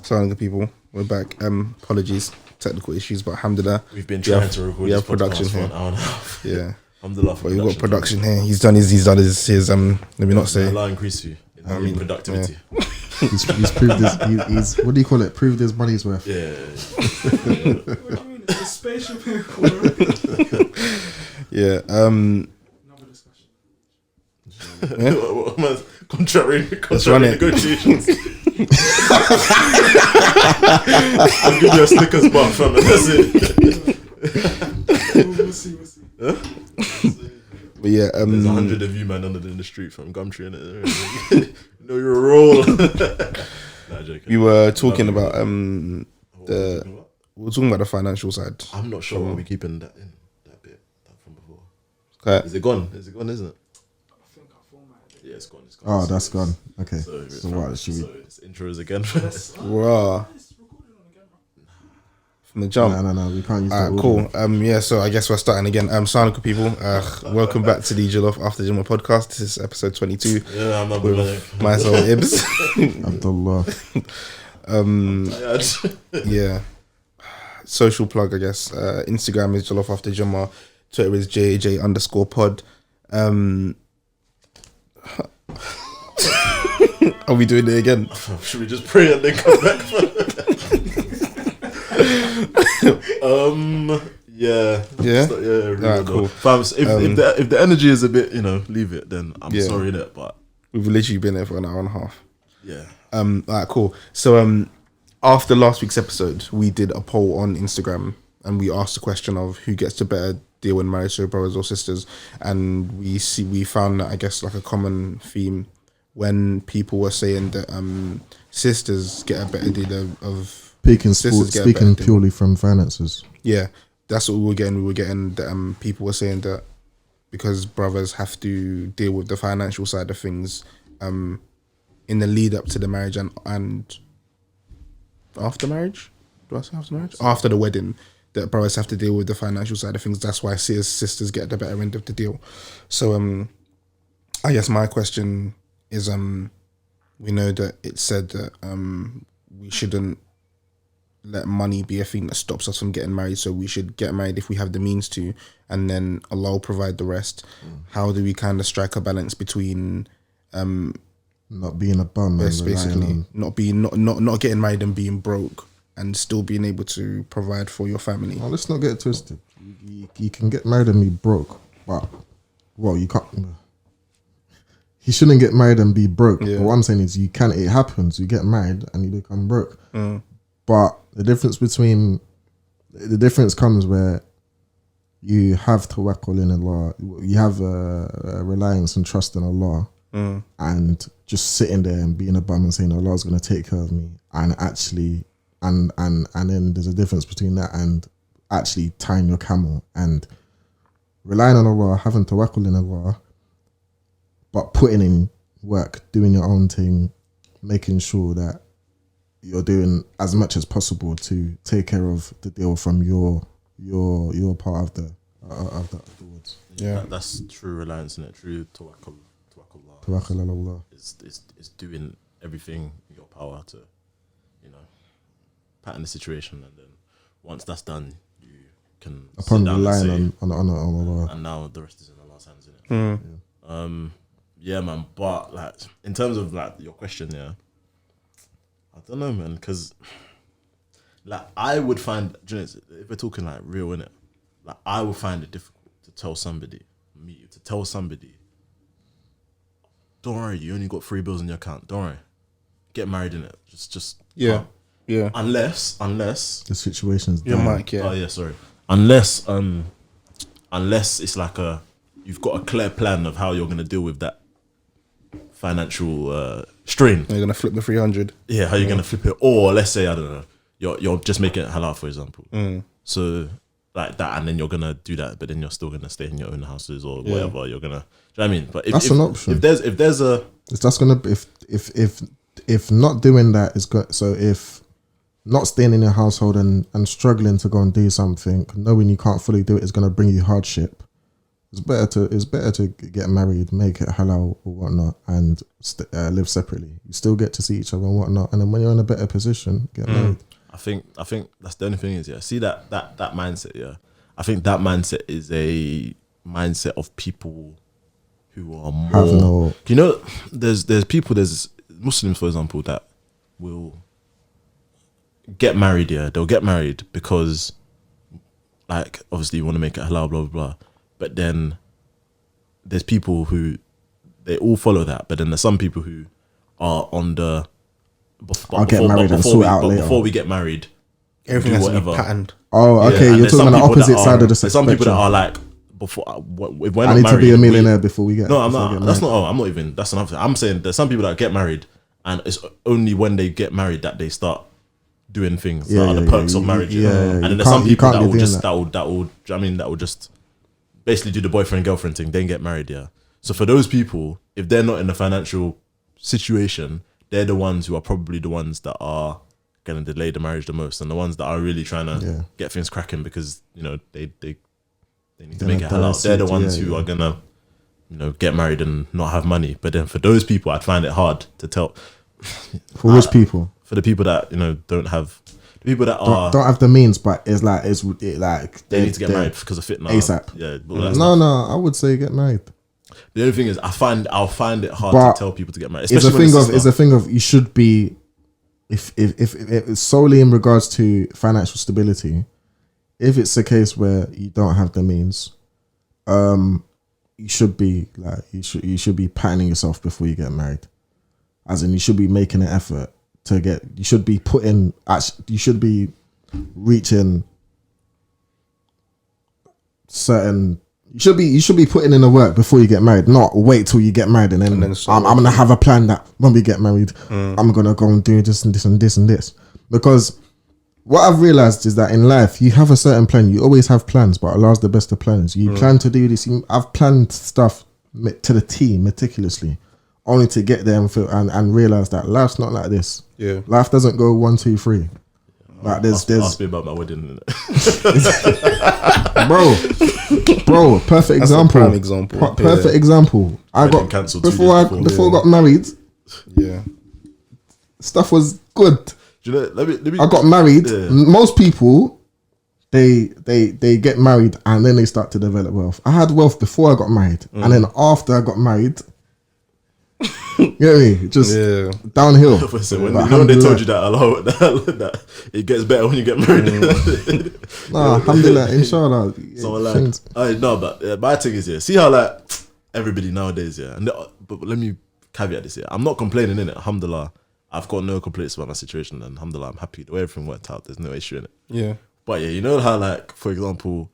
Sorry, good people. We're back. Apologies, technical issues, but alhamdulillah. We've been trying to record this production for here. an hour and a half. Yeah. Alhamdulillah. But we've got production here. He's done his let me not say. Allah increase you in productivity. Yeah. He's proved his, he's what do you call it? Proved his money's worth. Yeah. What do you mean? It's a spaceship here. Yeah. Another discussion. Contrary run it. negotiations. I'll give you a Snickers bar, fam, and that's it. We'll see. But yeah. There's 100 of you, man, under in the street from Gumtree, innit? You know you're a roll. Nah, joking. We were talking about we were talking about the financial side. I'm not sure why we're keeping that in that bit from before. Okay. Is it gone? Isn't it? I think I formatted it. Yeah, it's gone. Oh, that's gone. Okay. So what should we? So it's intros again. Wow. It's recorded on again, bro. From the jump. No. We can't use that. Alright, cool. Yeah, so I guess we're starting again. Assalamu alaikum, people. Welcome back to the Jollof After Jummah podcast. This is episode 22. Yeah, I'm not With myself, Ibs. Abdullah. Yeah. Social plug, I guess. Instagram is Jollof After Jummah. Twitter is JJ_pod. Are we doing it again? Should we just pray and then come back? Yeah. Yeah? Really Alright, cool. Fam, if the energy is a bit, leave it, then I'm sorry that, but We've literally been there for an hour and a half. yeah. Alright, cool. So after last week's episode, we did a poll on Instagram and we asked the question of who gets to better deal when married to their brothers or sisters, and we found that, I guess, like a common theme when people were saying that sisters get a better deal of Speaking purely from finances. Yeah, that's what we were getting. We were getting that people were saying that because brothers have to deal with the financial side of things in the lead up to the marriage and after marriage. Do I say after marriage? After the wedding, that brothers have to deal with the financial side of things. That's why sisters get the better end of the deal. So I guess my question is we know that it said that we shouldn't let money be a thing that stops us from getting married, so we should get married if we have the means to, and then Allah will provide the rest. How do we kind of strike a balance between Not being a bum, basically not getting married and being broke and still being able to provide for your family? Well, let's not get it twisted. You can get married and be broke, but you can't. He shouldn't get married and be broke. Yeah. But what I'm saying is, it happens. You get married and you become broke. But the difference comes where you have tawakkul in Allah, you have a reliance and trust in Allah, and just sitting there and being a bum and saying Allah's going to take care of me, and actually, and then there's a difference between that and actually tying your camel and relying on Allah, having tawakkul in Allah, but putting in work, doing your own thing, making sure that you're doing as much as possible to take care of the deal from your part of the afterwards. Yeah, That's true reliance, isn't it? True tawakkul. Tawakkul ala Allah. It's doing everything in your power to, pattern the situation, and then once that's done, you can Upon sit down relying and say, on Allah. and now the rest is in Allah's hands, innit? Yeah, man. But like, in terms of like your question, I don't know, man, because like I would find, if we're talking like real, innit, like I would find it difficult to tell somebody, don't worry, you only got 3 bills in your account. Don't worry, get married, innit. Just yeah. Unless The situation's Your dire. mic, yeah. Oh yeah, sorry. Unless it's like you've got a clear plan of how you're gonna deal with that financial strain. You're gonna flip the 300. Yeah, how you're gonna flip it, or let's say, I don't know, you're just making it halal, for example. So like that, and then you're gonna do that, but then you're still gonna stay in your own houses or whatever. You're gonna, do you know what I mean? But That's an option. If there's a, That's gonna be if not doing that is good. So if not staying in your household and struggling to go and do something, knowing you can't fully do it, is gonna bring you hardship. It's better to get married, make it halal or whatnot, and live separately. You still get to see each other and whatnot, and then when you're in a better position, get married. I think that's the only thing is, yeah. See that mindset, yeah. I think that mindset is a mindset of people who are more. You know, there's Muslims, for example, that will get married. Yeah, they'll get married because, like, obviously you want to make it halal, blah blah blah. But then there's people who they all follow that. But then there's some people who are on the. I'll get married and sort it out later. Before we get married, everything has to be patterned. Oh, okay. Yeah, you're talking about the opposite side of the spectrum. Some people that are like, before if we're I not need married, to be a millionaire before we get. No, I'm not. That's not. Oh, I'm not even. That's another thing. I'm saying there's some people that get married, and it's only when they get married that they start doing things. Yeah, the perks of marriage. And then there's some people that will just that will just basically do the boyfriend girlfriend thing, then get married. Yeah. So for those people, if they're not in a financial situation, they're the ones who are probably the ones that are going to delay the marriage the most, and the ones that are really trying to get things cracking because, you know, they need to make it halal. They're the ones who are going to, you know, get married and not have money. But then for those people, I'd find it hard to tell. For which people? For the people that, you know, don't have, the people that don't have the means, but it's like they need to get married because of fitna. ASAP. Yeah. No, I would say get married. The only thing is, I'll find it hard to tell people to get married. It's a thing of you should be, if it's solely in regards to financial stability, if it's a case where you don't have the means, you should be like you should be patting yourself before you get married, as in you should be making an effort to get. You should be you should be reaching certain. You should be putting in the work before you get married, not wait till you get married and then I'm gonna have a plan that when we get married, I'm gonna go and do this and this and this and this. Because what I've realized is that in life you have a certain plan. You always have plans, but Allah's the best of planners. You plan to do this. I've planned stuff to the T meticulously, only to get there and realize that life's not like this. Yeah, life doesn't go 1, 2, 3. Like there's ask me about my wedding, bro. Perfect example. Prime example. Perfect example. I got cancelled before I got married. Yeah, stuff was good. Do you know, let me. I got married. Yeah. Most people, they get married and then they start to develop wealth. I had wealth before I got married, and then after I got married. You know what I mean? Just downhill. So when they told you that it gets better when you get married. Alhamdulillah, inshallah. But my thing is, see how like everybody nowadays, but let me caveat this here. I'm not complaining in it. Alhamdulillah, I've got no complaints about my situation, and alhamdulillah, I'm happy the way everything worked out. There's no issue in it. Yeah. But you know how like, for example,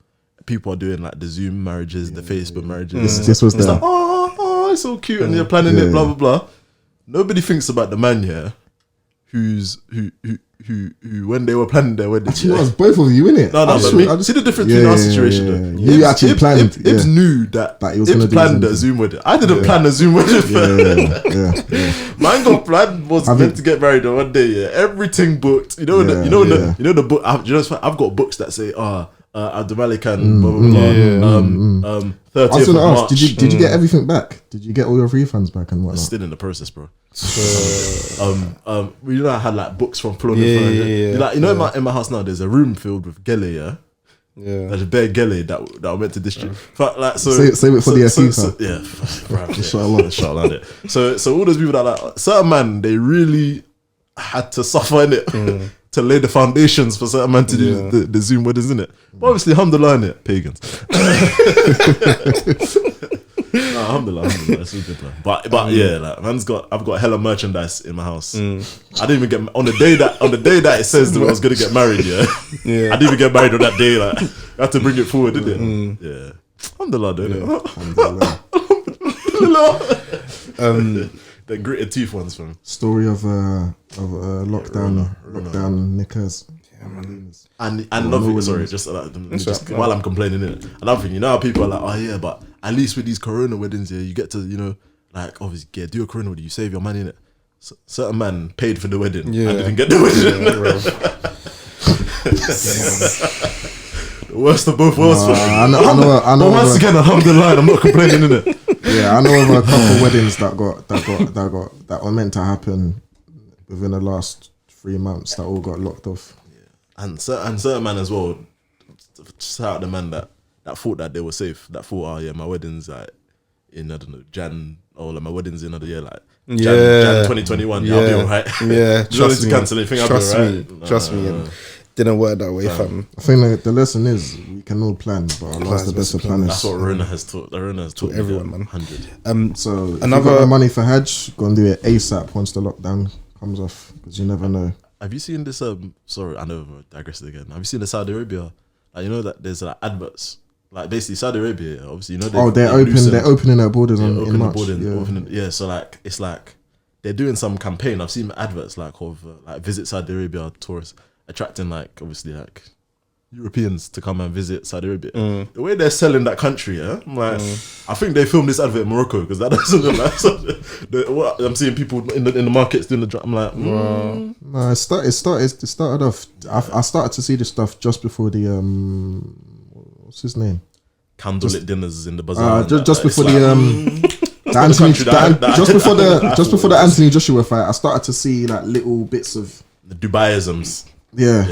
people are doing like the Zoom marriages, the Facebook marriages. This was like, it's so cute, and you're planning it, blah blah blah. Nobody thinks about the man who when they were planning their wedding. Actually, it was both of you, innit? No, but see the difference between our situation. Yeah. You actually planned. Ibs knew that he was going to plan the Zoom wedding. I didn't plan the Zoom wedding. Yeah. Man got planned was meant to get married on one day. Yeah, everything booked. You know the book. I've got books that say Abdul Malik and blah blah blah. 30th I was going to ask, March. did you get everything back? Did you get all your refunds back and whatnot? It's still in the process, bro. You know, I had like books from Plon. Like, you know, in my house now, there's a room filled with gele. Yeah. There's a bare gele that I meant to distribute. But like, so save it for the FIFA. Inshallah. So all those people that like certain man, they really had to suffer in it. To lay the foundations for certain man to do the Zoom weddings, isn't it? But obviously, alhamdulillah, innit? Pagans. Alhamdulillah, it's all good, man. But like I've got hella merchandise in my house. I didn't even get on the day that it says that I was gonna get married. I didn't even get married on that day. Like I had to bring it forward, didn't it? Yeah. Alhamdulillah, the gritted teeth ones from story of lockdown knickers. And nothing. Sorry, just while I'm complaining it. Another thing, you know how people are like, oh yeah, but at least with these Corona weddings, you get to, you know, like obviously do a Corona wedding, you save your money in it. Certain man paid for the wedding and didn't get the wedding. The Worst of both worlds. I know. But once again, alhamdulillah, I'm not complaining, innit? Yeah, I know of a couple weddings that were meant to happen within the last 3 months that all got locked off. And certain man as well. Shout out the man that thought that they were safe. That thought, oh yeah, my wedding's like in, I don't know, Jan, or like my wedding's in another year, like Jan 2021. Yeah, I'll be alright. Yeah, trust me. Cancel it. Think I'll be alright. Trust me. It didn't work that way, fam. I think the lesson is we can all plan, but Allah's the best of planners. That's what Rona has taught. Rona has taught everyone, man. 100. So if you got the money for Hajj, go and do it ASAP once the lockdown comes off, because you never know. Have you seen this? Sorry, I know I digressed again. Have you seen the Saudi Arabia? Like, you know that there's like adverts. Like basically Saudi Arabia, obviously, you know. They're opening their borders in March. So like it's like they're doing some campaign. I've seen adverts like of like visit Saudi Arabia tourists, attracting like obviously like Europeans to come and visit Saudi Arabia. The way they're selling that country, I'm like, I think they filmed this advert in Morocco, because that doesn't look like what I'm seeing people in the markets doing the. I'm like, No, it started off. I started to see this stuff just before the what's his name? Candlelit dinners in the bazaar. Just before just before the Anthony Joshua fight, I started to see like little bits of the Dubaiisms. Yeah.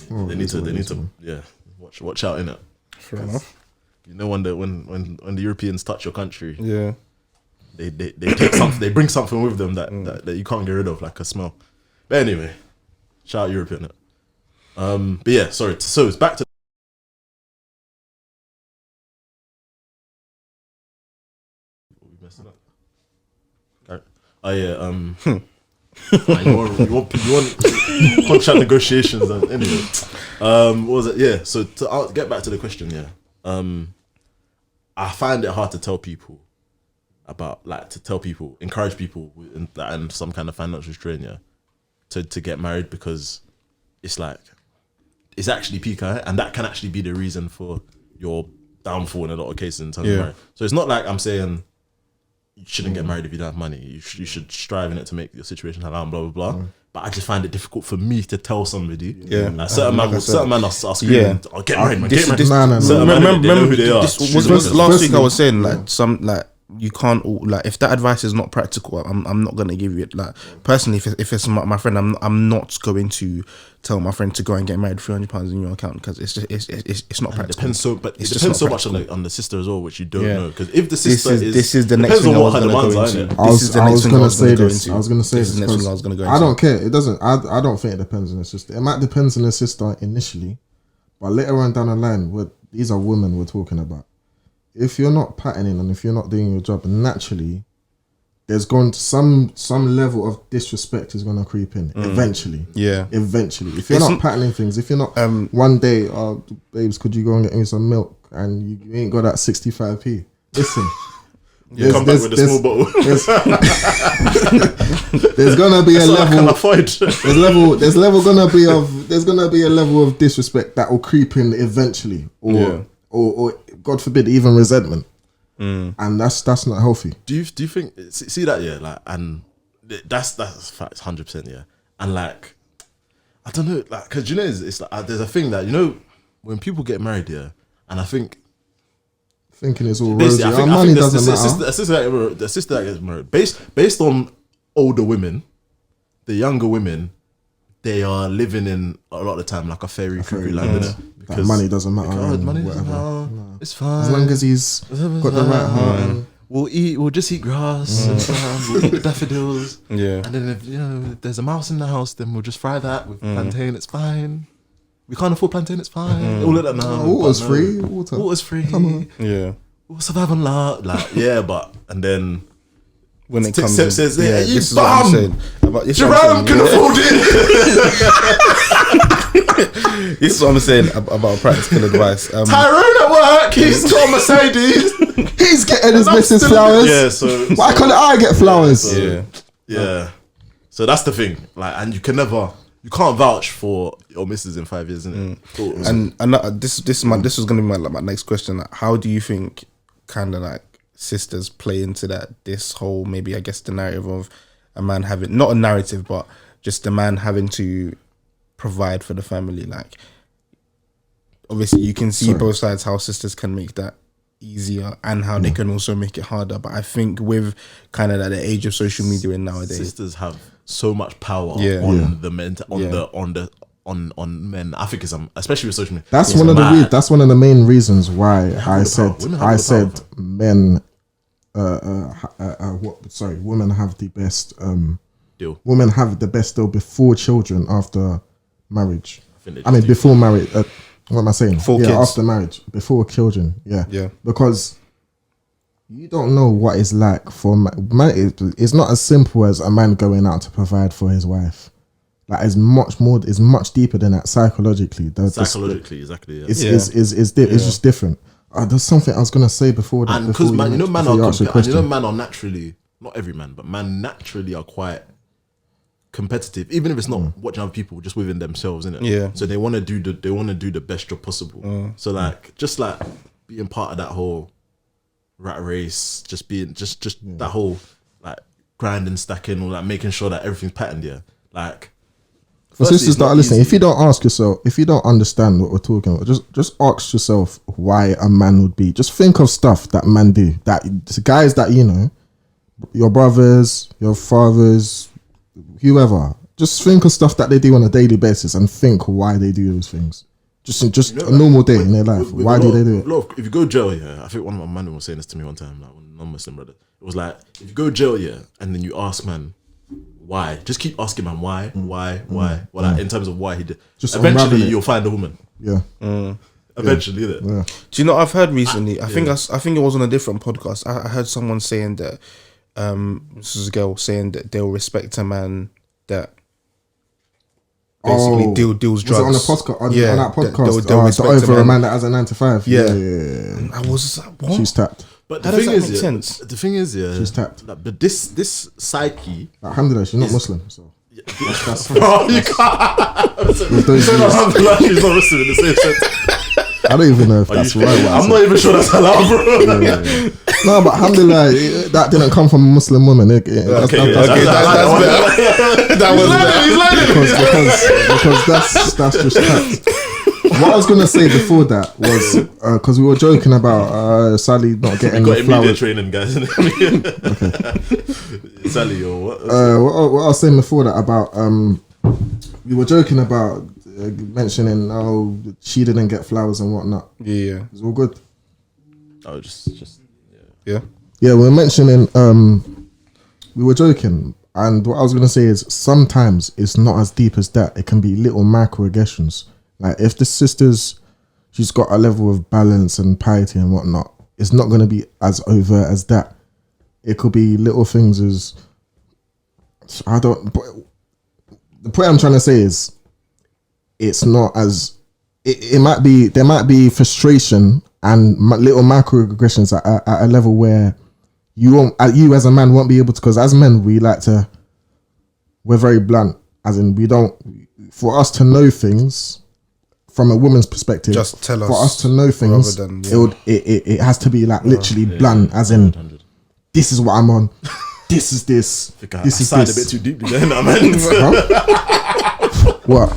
They need to watch out, innit? Fair enough. You know, when the Europeans touch your country, they take something, they bring something with them that you can't get rid of, like a smell. But anyway, shout out Europe, innit? But yeah, sorry. So it's back to. Oh yeah. You want contract negotiations and anyway. What was it? Yeah. So I'll get back to the question. Yeah. I find it hard to tell people about, like, encourage people and some kind of financial strain, yeah, to get married, because it's like it's actually peak, and that can actually be the reason for your downfall in a lot of cases in terms of marriage. So it's not like I'm saying you shouldn't get married if you don't have money. You should strive in it to make your situation halal and blah blah blah. But I just find it difficult for me to tell somebody. Like certain men are screaming, "Oh, get married, man, get married." Remember who they are. Was last week I was saying like you can't, like, if that advice is not practical, I'm not gonna give you it. Like, personally, if it's my friend, I'm not going to tell my friend to go and get married £300 in your account, because it's not practical. It depends so much on the sister as well, which you don't know. Because if the sister this is the next thing I was gonna go into. I was gonna say this. I don't care. It doesn't. I don't think it depends on the sister. It might depend on the sister initially, but later on down the line, these are women we're talking about. If you're not patterning and if you're not doing your job, naturally, there's going to some level of disrespect is going to creep in eventually. Yeah, eventually. If you're not patterning things, if you're not one day, oh babes, could you go and get me some milk? And you ain't got that 65p. Listen, come back with a small bottle. There's gonna be a level. There's gonna be a level of disrespect that will creep in eventually, or God forbid, even resentment, and that's not healthy. Do you think? See that, yeah, like, and that's facts, 100%, yeah, and like, I don't know, like, because you know, it's like there's a thing that, you know, when people get married, yeah, and I think thinking it's all rosy. Our money doesn't matter. The sister that gets married, based on older women, the younger women, they are living in a lot of the time like a fairy cuckoo land. Because money doesn't matter. Money doesn't matter. No. It's fine. As long as he's got the right heart. We'll just eat grass. We'll eat the daffodils. Yeah. And then if there's a mouse in the house, then we'll just fry that with plantain. It's fine. We can't afford plantain. It's fine. All of that now. Water's free. Water's free. Come on. Yeah. We'll survive on that. Like, yeah, but and then when it comes, says, "Yeah, you this bum. Is what I'm saying. Jerome can afford it." This is what I'm saying about practical advice. Tyrone at work, he's got a Mercedes. He's getting his missus flowers. Yeah, so why can't I get flowers? Yeah. So that's the thing. Like, and you can't vouch for your missus in 5 years, isn't it? And this was gonna be my next question. Like, how do you think kind of like sisters play into this whole, maybe, I guess, the narrative of a man having, not a narrative, but just a man having to provide for the family? Like, obviously you can see Sorry. both sides how sisters can make that easier and how they can also make it harder. But I think with kind of like the age of social media in nowadays, sisters have so much power Yeah. on the men, Yeah. on men. I think it's especially with social media. That's It's one of the mad. that's one of the main reasons why I the said power. Women have the power, men. Women have the best. Deal. Women have the best deal before children, after marriage. think they I mean, just before marriage. What am I saying? Before yeah, kids. after marriage, before children. Yeah, Yeah. Because you don't know what it's like for man. It's not as simple as a man going out to provide for his wife. Like, it's much more. It's much deeper than that psychologically. Psychologically, exactly. Yeah. It's Yeah. it's just different. There's something I was gonna say before that. And because before man, man before you ask your question. man are naturally, not every man, but man naturally are quite competitive, even if it's not watching other people, just within themselves, innit? Yeah. So they want to do the best job possible. So like, just like being part of that whole rat race, just being just that whole like grinding, stacking, all that, making sure that everything's patterned. Yeah, like. For firstly, sisters it's that not are listening, easy. if you don't ask yourself, if you don't understand what we're talking about, just ask yourself why a man would be. Just think of stuff that men do. That guys that you know, your brothers, your fathers, whoever. Just think of stuff that they do on a daily basis and think why they do those things. Just You know, a normal day in their life. with Why a do lot they of- do it? If you go jail, yeah, I think one of my man was saying this to me one time, like one non-Muslim brother. It was like, if you go jail, yeah, and then you ask man why, just keep asking man why. Well, like, in terms of why he did. Just Eventually, unravel it. you'll find a woman. Yeah, Eventually, innit? yeah. Do you know what I've heard recently? I think it was on a different podcast. I heard someone saying that this is a girl saying that they'll respect a man that basically deals drugs. Was it on the podcast? On that they'll podcast, respect over a man that has a 9 to 5. Yeah. yeah. I was like, what? She's tapped. But How the does thing that is, make yeah, sense? the thing is, yeah, She's tapped. like, but this psyche. Alhamdulillah, she's not Muslim. So that's Bro, you can't. with those Say views. alhamdulillah, she's not Muslim in the same sense. I don't even know if Are you that's sure? right. what I I'm said. not even sure that's allowed, bro. No, but alhamdulillah, that didn't come from a Muslim woman. That's better. That was better. because that's just tapped. What I was gonna say before that was because we were joking about Sally not getting Got the immediate flowers. training, guys. Sally, or what? What I was saying before that about we were joking about mentioning she didn't get flowers and whatnot. Yeah, It's all good. Oh, just yeah. Yeah, we were mentioning we were joking, and what I was gonna say is sometimes it's not as deep as that. It can be little microaggressions. Like if the sister's, she's got a level of balance and piety and whatnot, it's not gonna be as overt as that. It could be little things as but the point I'm trying to say is it's not as it might be, there might be frustration and little microaggressions at a level where you as a man won't be able to, because as men we're very blunt, as in we don't, for us to know things from a woman's perspective, Just tell for us us to know things, rather than, it has to be like literally blunt, as in 100. this is what I'm on, this is this, I think I this is sighed this. a bit too deeply there, nah, man. Huh? What?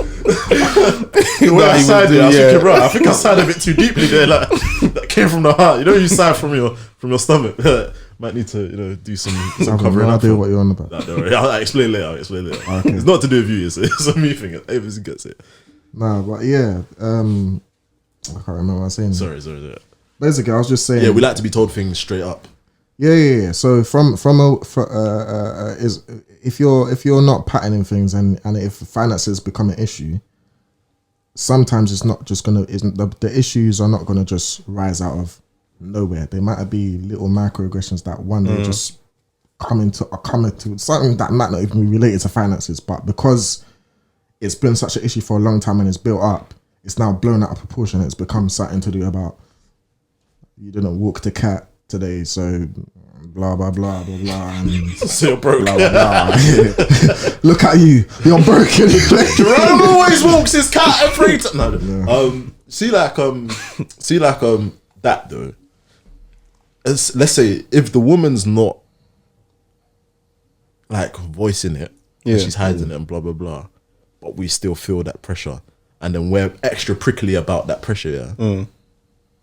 When I he sighed was it, I was doing- thinking, bro, I think I sighed a bit too deeply there. Like that came from the heart. You know, you sigh from your stomach. Might need to do some I have covering no up. idea what you're on about. Nah, don't worry. I'll explain later. Okay. It's not to do with you. It's a me thing. Avis gets it. Nah, but yeah, I can't remember what I was saying. Sorry. Basically, I was just saying. Yeah, we like to be told things straight up. Yeah. So is if you're not patterning things and if finances become an issue, sometimes it's not just gonna, the issues are not gonna just rise out of nowhere. There might be little microaggressions that one day just come into something that might not even be related to finances, but because it's been such an issue for a long time and it's built up, it's now blown out of proportion. It's become something to do about, you didn't walk the cat today, so blah blah blah blah blah, and So you're broke. blah blah blah. Look at you, you're broken. Jerome always walks his cat every time. No. See like that though. Let's say if the woman's not like voicing it, and Yeah. she's hiding it and blah blah blah, but we still feel that pressure. and then we're extra prickly about that pressure. Yeah,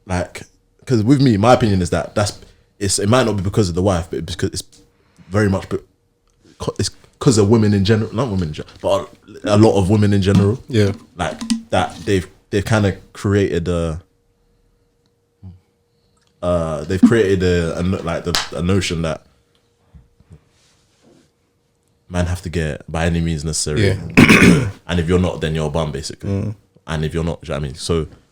like because with me, my opinion is that it might not be because of the wife, but because it's very much, but it's because of women in general, not women in general, but a lot of women in general. Yeah, like that they've kind of created a notion that man have to get by any means necessary. Yeah. And if you're not, then you're a bum, basically. And if you're not, do you know what I mean?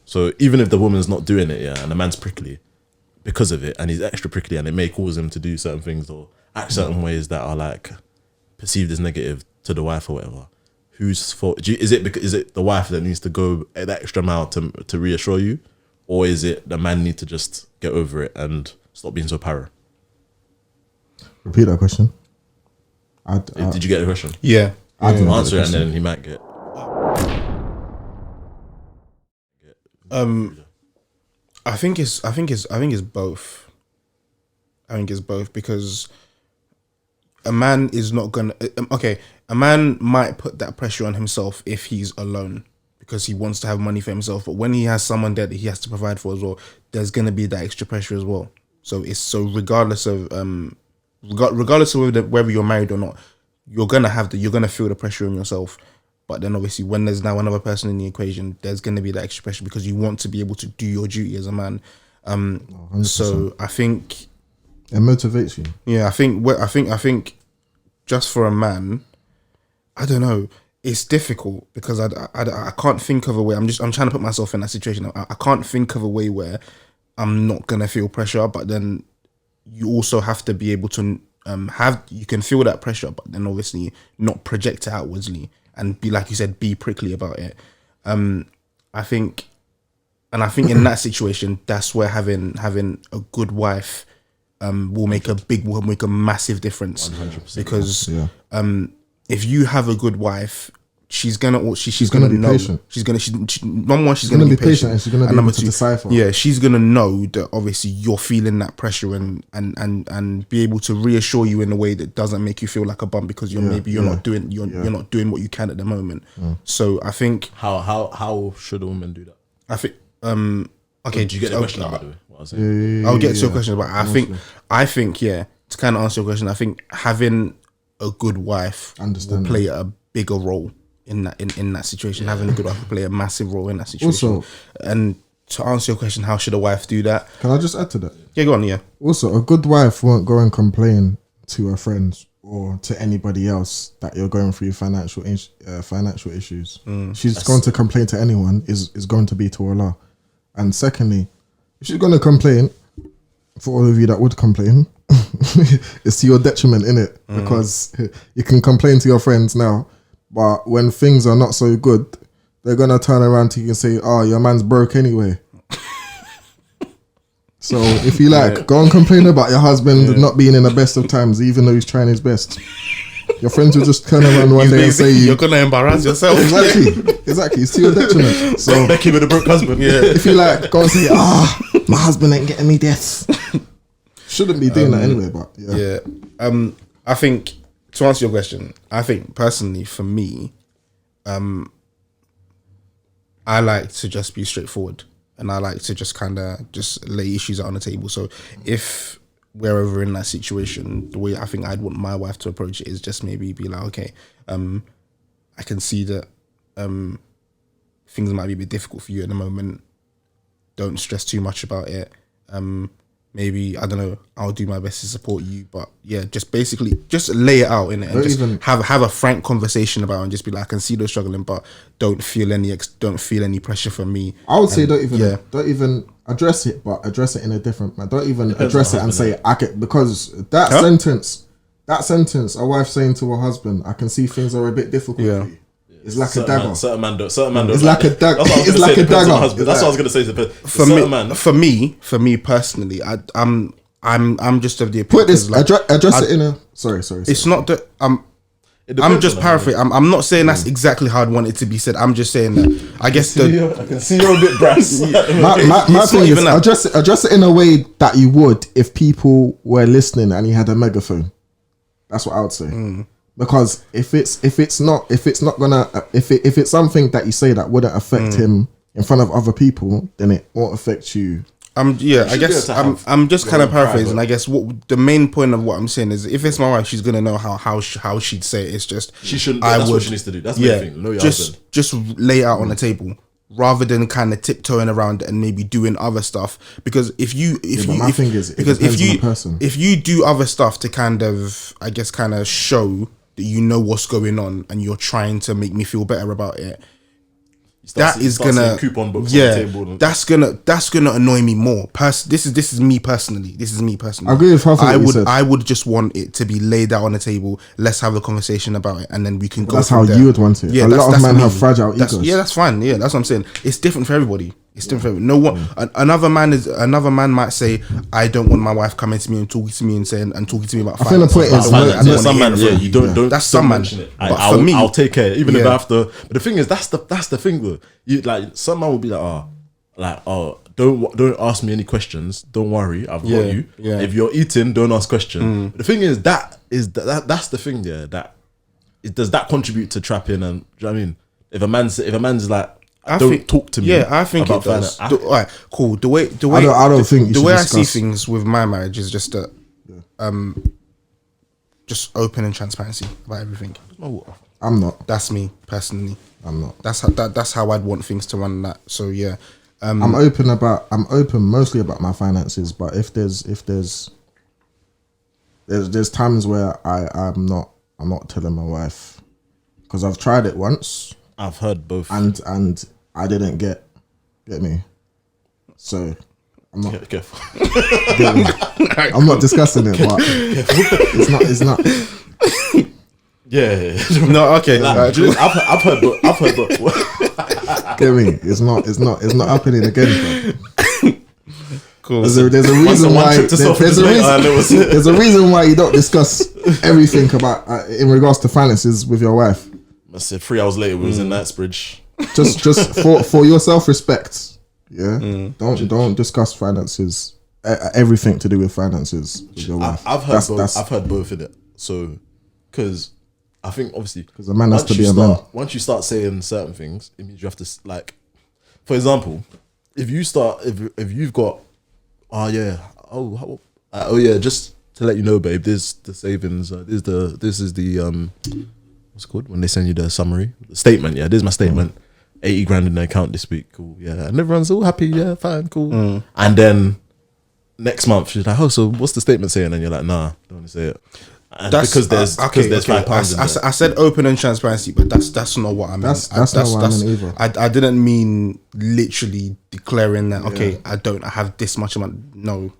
So even if the woman's not doing it, yeah, and the man's prickly because of it, and he's extra prickly, and it may cause him to do certain things or act certain ways that are like perceived as negative to the wife or whatever. Whose fault? Is it the wife that needs to go the extra mile to reassure you, or is it the man need to just get over it and stop being so para? Repeat that question. Did you get the question? yeah. I didn't Answer it, and get the then he might get. I think it's both. I think it's both because a man is not gonna. Okay, a man might put that pressure on himself if he's alone because he wants to have money for himself. But when he has someone there that he has to provide for as well, there's gonna be that extra pressure as well. So regardless of whether you're married or not, you're gonna feel the pressure on yourself. But then obviously when there's now another person in the equation, there's gonna be that extra pressure because you want to be able to do your duty as a man. 100%. So I think it motivates you. yeah, I think just for a man, I don't know. It's difficult because I can't think of a way. I'm trying to put myself in that situation. I can't think of a way where I'm not gonna feel pressure, but then you also have to be able to you can feel that pressure, but then obviously not project it outwardsly and be, like you said, be prickly about it. I think in that situation, that's where having a good wife will make a massive difference. 100%. Because Yeah. if you have a good wife, she's gonna be know. patient. She's gonna be patient, and she's gonna be number able to two, decipher. yeah, she's gonna know that obviously you're feeling that pressure and be able to reassure you in a way that doesn't make you feel like a bum because you're not doing what you can at the moment. So I think how should a woman do that? I think okay. Did you get the question by the way? What I was saying? I'll get to your question, but I think yeah, to kind of answer your question, I think having a good wife will play a bigger role in that situation. Having a good wife will play a massive role in that situation. Also, and to answer your question, how should a wife do that? can I just add to that? Yeah, go on. Yeah, Also, a good wife won't go and complain to her friends or to anybody else that you're going through financial issues. She's going to complain to anyone is going to be to Allah. And secondly, if she's going to complain, for all of you that would complain, it's to your detriment, innit? Because you can complain to your friends now, but when things are not so good, they're going to turn around to you and say, oh, your man's broke anyway. So if you go and complain about your husband not being in the best of times, even though he's trying his best. Your friends will just turn around one day and say you're gonna embarrass yourself. Exactly. It's to your detriment. So Becky with a broke husband. Yeah. if you go and say, my husband ain't getting me this. Shouldn't be doing that anyway, but yeah. Yeah. I think to answer your question, I think personally for me, I like to just be straightforward and I like to just kind of just lay issues out on the table. So if we're ever in that situation, the way I think I'd want my wife to approach it is just maybe be like, okay, I can see that things might be a bit difficult for you at the moment. Don't stress too much about it. Maybe, I don't know, I'll do my best to support you, but yeah, just basically just lay it out in it and just have a frank conversation about it and just be like, I can see they're struggling, but don't feel any pressure from me. I would say don't even address it, but address it in a different man. Don't even address it and say I can, because that sentence, a wife saying to her husband, I can see things are a bit difficult for you. It's like a dagger. Certain man don't. It's like a dagger. It's like a dagger. That's what I was gonna say. For me personally, I'm just of the opinion. Put this. Address it in a. Sorry. It's not that I'm just paraphrasing. I'm not saying that's exactly how I'd want it to be said. I'm just saying that I guess I can see you're a bit brass. my thing is address it in a way that you would if people were listening and you had a megaphone. That's what I would say. Because if it's something that you say that wouldn't affect him in front of other people, then it won't affect you. I guess I'm just kind of paraphrasing. private. I guess what the main point of what I'm saying is, if it's my wife, she's gonna know how she'd say it. It's just She shouldn't. That's what she needs to do. That's the main thing. Know your husband. just lay it out on the table rather than kind of tiptoeing around and maybe doing other stuff. Because if you do other stuff to kind of, I guess, kind of show that you know what's going on and you're trying to make me feel better about it, that is gonna coupon books on the table. That's gonna annoy me more. This is me personally. I agree with half of what you said. I would just want it to be laid out on the table. Let's have a conversation about it, and then we can go. That's how there. you would want it. Yeah, a lot of men me. have fragile egos. That's fine. Yeah, that's what I'm saying. It's different for everybody. It's different for everybody. No one. Another man might say, I don't want my wife coming to me and talking to me and talking to me about. I think the point is, some man, you don't. That's some man. But for me, I'll take care, even if I have to. But the thing is, that's the thing though. You like, some man will be like, don't ask me any questions. Don't worry, I've got you. Yeah. If you're eating, don't ask questions. But the thing is, that's the thing. Yeah, does that contribute to trapping? And do you know what I mean, if a man's like, talk to me. Yeah, I think it does. All right, cool. The way I don't think the way I see things with my marriage is just that, just open and transparency about everything. I'm not. That's me personally. I'm not. That's how I'd want things to run. That so yeah. I'm open mostly about my finances, but if there's times where I'm not telling my wife, because I've tried it once. I've heard both, and I didn't get me. So I'm not. Careful. I'm not discussing it, but it's not. Yeah. No. Okay. I've heard both. Get me? It's not happening again. Bro. Cool. There's a reason why. There's a reason why you don't discuss everything about in regards to finances with your wife. I said 3 hours later we was in Knightsbridge. Just for your self-respect, yeah. Don't discuss finances. Everything to do with finances with your wife. I've heard both. I've heard both in it. So, because I think obviously because a man has to be a man. Once you start saying certain things, it means you have to, like, for example, if you've got, just to let you know, babe, there's the savings. This is the what's it called when they send you the summary, the statement. Yeah, this is my statement. 80 grand in the account this week. Cool. Yeah, and everyone's all happy. Yeah, fine, cool. And then next month she's like, oh, so what's the statement saying? And you're like, nah, don't want to say it. And That's because there's £5 in there. I said open and transparency, but that's not what I meant. That's not what I meant either. I didn't mean literally declaring that. Okay, I have this much amount. No.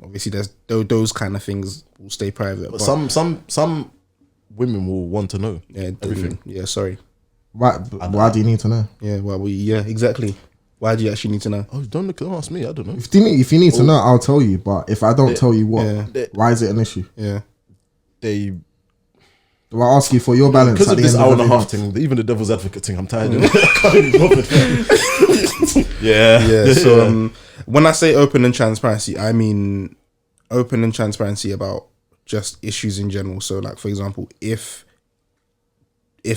Obviously, there's those kind of things will stay private. But some women will want to know everything. Yeah, sorry. Why do you need to know? Yeah, exactly. Why do you actually need to know? Oh, don't ask me. I don't know. If you need to know, I'll tell you. But if I don't tell you why is it an issue? Yeah. Do I ask you for your balance? Because of this hour and a half thing, even the devil's advocate thing, I'm tired of it. I can't even bother. Yeah. So when I say open and transparency, I mean open and transparency about just issues in general. So, like, for example, if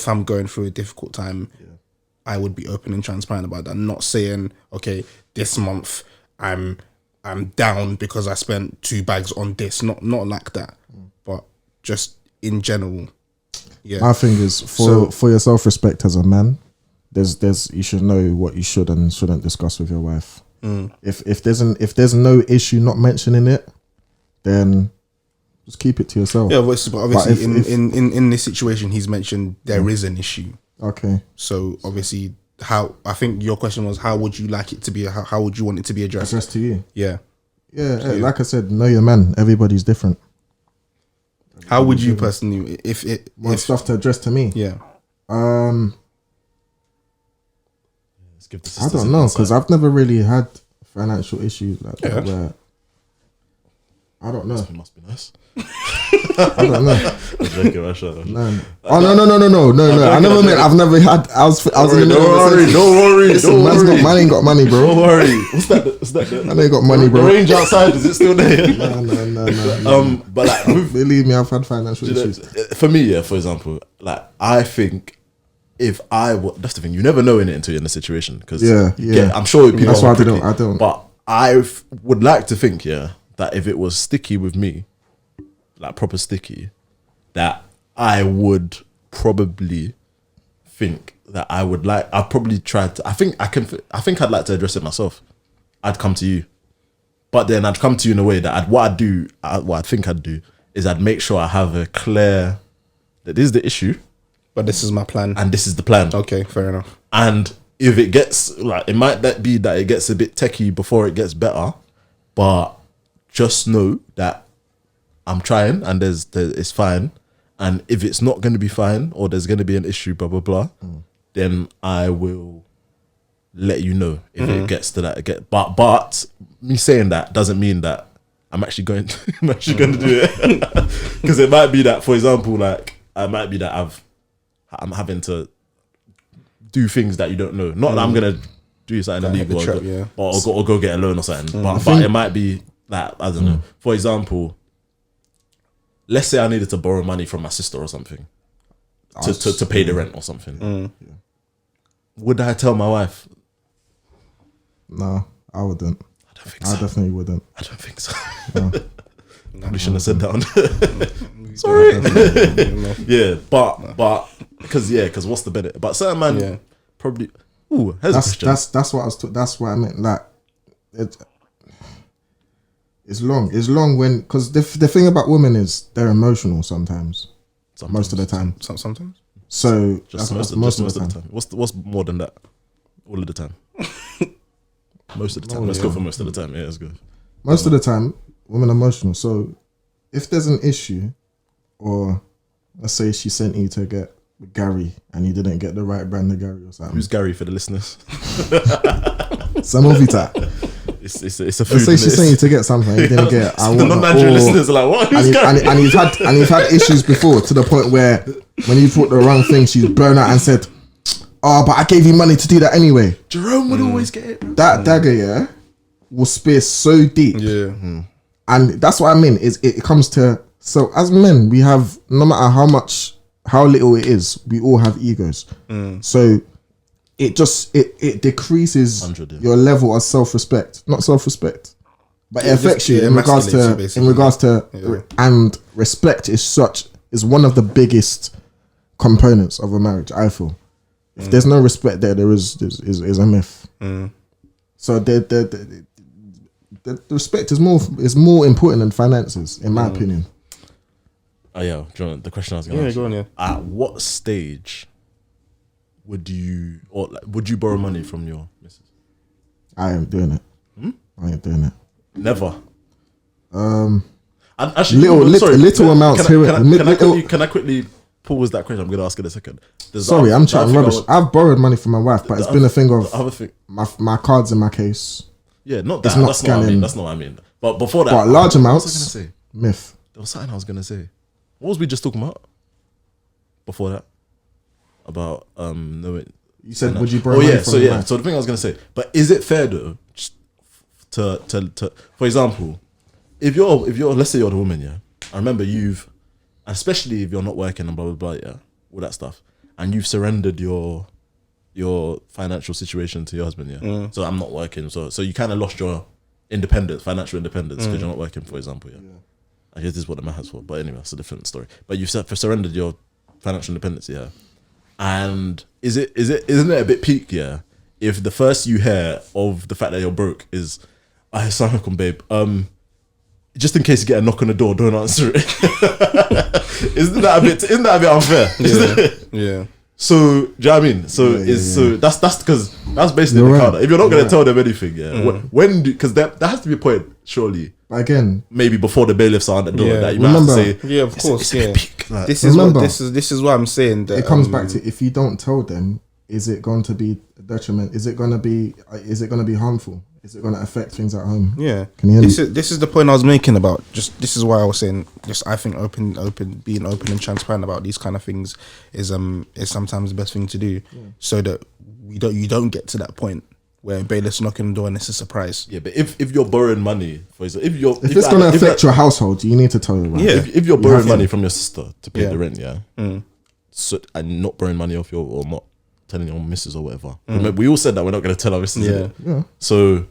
I'm going through a difficult time, I would be open and transparent about that. Not saying, okay, this month I'm down because I spent 2 bags on this. Not like that, but just in general. Yeah. My thing is for your self-respect as a man, there's you should know what you should and shouldn't discuss with your wife. If there's no issue not mentioning it, then just keep it to yourself. Yeah, but obviously in this situation, he's mentioned there is an issue. Okay. So obviously, I think your question was, how would you like it to be? How would you want it to be addressed? Addressed to you. Yeah. Yeah. Like I said, know your man. Everybody's different. How would you personally, if stuff to address to me? Yeah. I don't know, because I've never really had financial issues like that where I don't know. It must be nice. I don't know. I'm joking, I'm sure. No. Oh no. I've never had. I was in the middle of a Don't worry. Listen, man ain't got money, bro. Don't worry. What's that? Man ain't got money, The bro. range outside, is it still there? No. But like, Believe me, I've had financial you know, issues. for me, yeah, for example, like I think if that's the thing, you never know in it until you're in the situation. Because Yeah. I'm sure people. That's why I don't. But I would like to think, yeah, that if it was sticky with me, like proper sticky, that I would probably think that I'd probably try to. I think I'd like to address it myself. I'd come to you, but then I'd come to you in a way that what I think I'd do is I'd make sure I have a clear that this is the issue, But this is my plan. and this is the plan. Okay, fair enough. And if it gets like, it might be that it gets a bit techie before it gets better, but just know that I'm trying and it's fine. And if it's not going to be fine or there's going to be an issue, blah, blah, blah, then I will let you know if it gets to that. But me saying that doesn't mean that I'm actually going to, to do it. Because it might be that, for example, like, it might be that I'm having to do things that you don't know. Not that I'm going to do something illegal or go get a loan or something. But it might be that, I don't know. For example, let's say I needed to borrow money from my sister or something to pay the rent or something. Would I tell my wife? No, I wouldn't. I don't think so. I definitely wouldn't. I don't think so. No. Probably shouldn't have said that on. Sorry. Yeah, but because what's the benefit? But certain man probably. Ooh, here's a question. That's what that's what I meant. Like, it's long when, because the thing about women is they're emotional sometimes. Most of the time. Sometimes. So Just that's most of the time. What's more than that? All of the time. Most of the time. Let's go for most of the time. Yeah, it's good. Most of the time, women are emotional. So if there's an issue, or let's say she sent you to get Gary and you didn't get the right brand of Gary or something. Who's Gary for the listeners? Samovita. It's a food. Let's say she sent you to get something you didn't get. The non-Nigerian listeners are like, what? Who's Gary? And you've had issues before, to the point where when you put the wrong thing, she's blown out and said, "Oh, but I gave you money to do that anyway." Jerome would always get it. That dagger, will spear so deep. Yeah. And that's what I mean, is it comes to, so as men, we have, no matter how little it is, we all have egos. So it decreases 100, your level of self-respect. Not self-respect, but it affects you in regards emasculates you, to and respect is one of the biggest components of a marriage, I feel. If there's no respect there is a myth. So the respect is more important than finances, in my opinion. Oh yeah, John. The question I was going to ask. Go on, At what stage would you borrow money from your missus? I ain't doing it. I ain't doing it. Never. Actually, little amounts here. Can I quickly pause that question? I'm going to ask in a second. Sorry, I'm chatting rubbish. I've borrowed money from my wife, but it's been a thing of other thing. my cards in my case. Yeah, not It's that. not That's not what I mean. scanning. That's not what I mean. But before that, But large what amounts. was I going to say? Myth. There was something I was going to say. What was we just talking about before that? About knowing. You said, would you borrow money from your wife? So the thing I was going to say, but is it fair though, just to for example, if you're let's say you're the woman, yeah. I remember especially if you're not working and blah blah blah, yeah, all that stuff, and you've surrendered your financial situation to your husband, yeah. So I'm not working, so you kind of lost your financial independence, because you're not working, for example, yeah. I guess this is what the math is for, but anyway, that's a different story. But you've surrendered your financial independence, yeah. And isn't it a bit peak, yeah? If the first you hear of the fact that you're broke is, "Assalamu alaikum, babe. Just in case you get a knock on the door, don't answer it." Isn't that a bit unfair? Yeah. So, do you know what I mean? So that's because that's basically You're the right. counter. If you're not going to tell them anything, when because there has to be a point, surely, But again, maybe before the bailiffs are at the door, Yeah. that you might have to Remember- say, Yeah, of course. it's a bit peak. Like, This is Remember- what I'm saying. That, it comes back to, if you don't tell them, is it going to be a detriment? Is it going to be harmful is it going to affect things at home? Yeah. Can you hear me? This is the point I was making about this is why I was saying I think being open and transparent about these kind of things is sometimes the best thing to do, so that you don't get to that point where bailiff's knocking on the door and it's a surprise. Yeah, but if you're borrowing money, for example, if it's going to affect your household, you need to tell your wife. Yeah. If you're borrowing money from your sister to pay Yeah. the rent, so, and not borrowing money off or not telling your missus or whatever. Remember, we all said that we're not going to tell our missus. Yeah. Yeah. So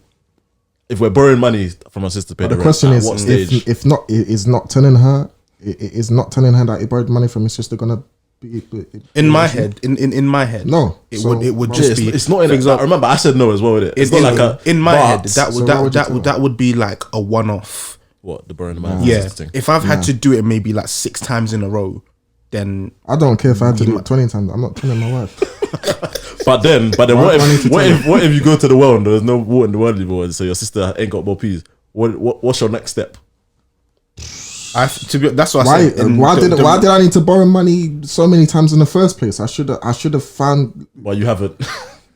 if we're borrowing money from our sister to pay But the the rent, question at is, what stage? if not, is not telling her that he borrowed money from his sister gonna be In my head, No. it So, would well, just be. it's not in for it. example, Remember, I said no as well with it. It's not like a in my head but- that So why would you tell her? that would be like a one-off. what the borrowing money. Yeah, Thing. if I've had to do it maybe like 6 times in a row, then I don't care if I had to do it 20 times. I'm not telling my wife. But then Why what do I need to tell what if you go to the well and there's no water in the well anymore, so your sister ain't got more peas? What's your next step? that's what I Why? said. Why did I need to borrow money so many times in the first place? I should have found. Well, you haven't.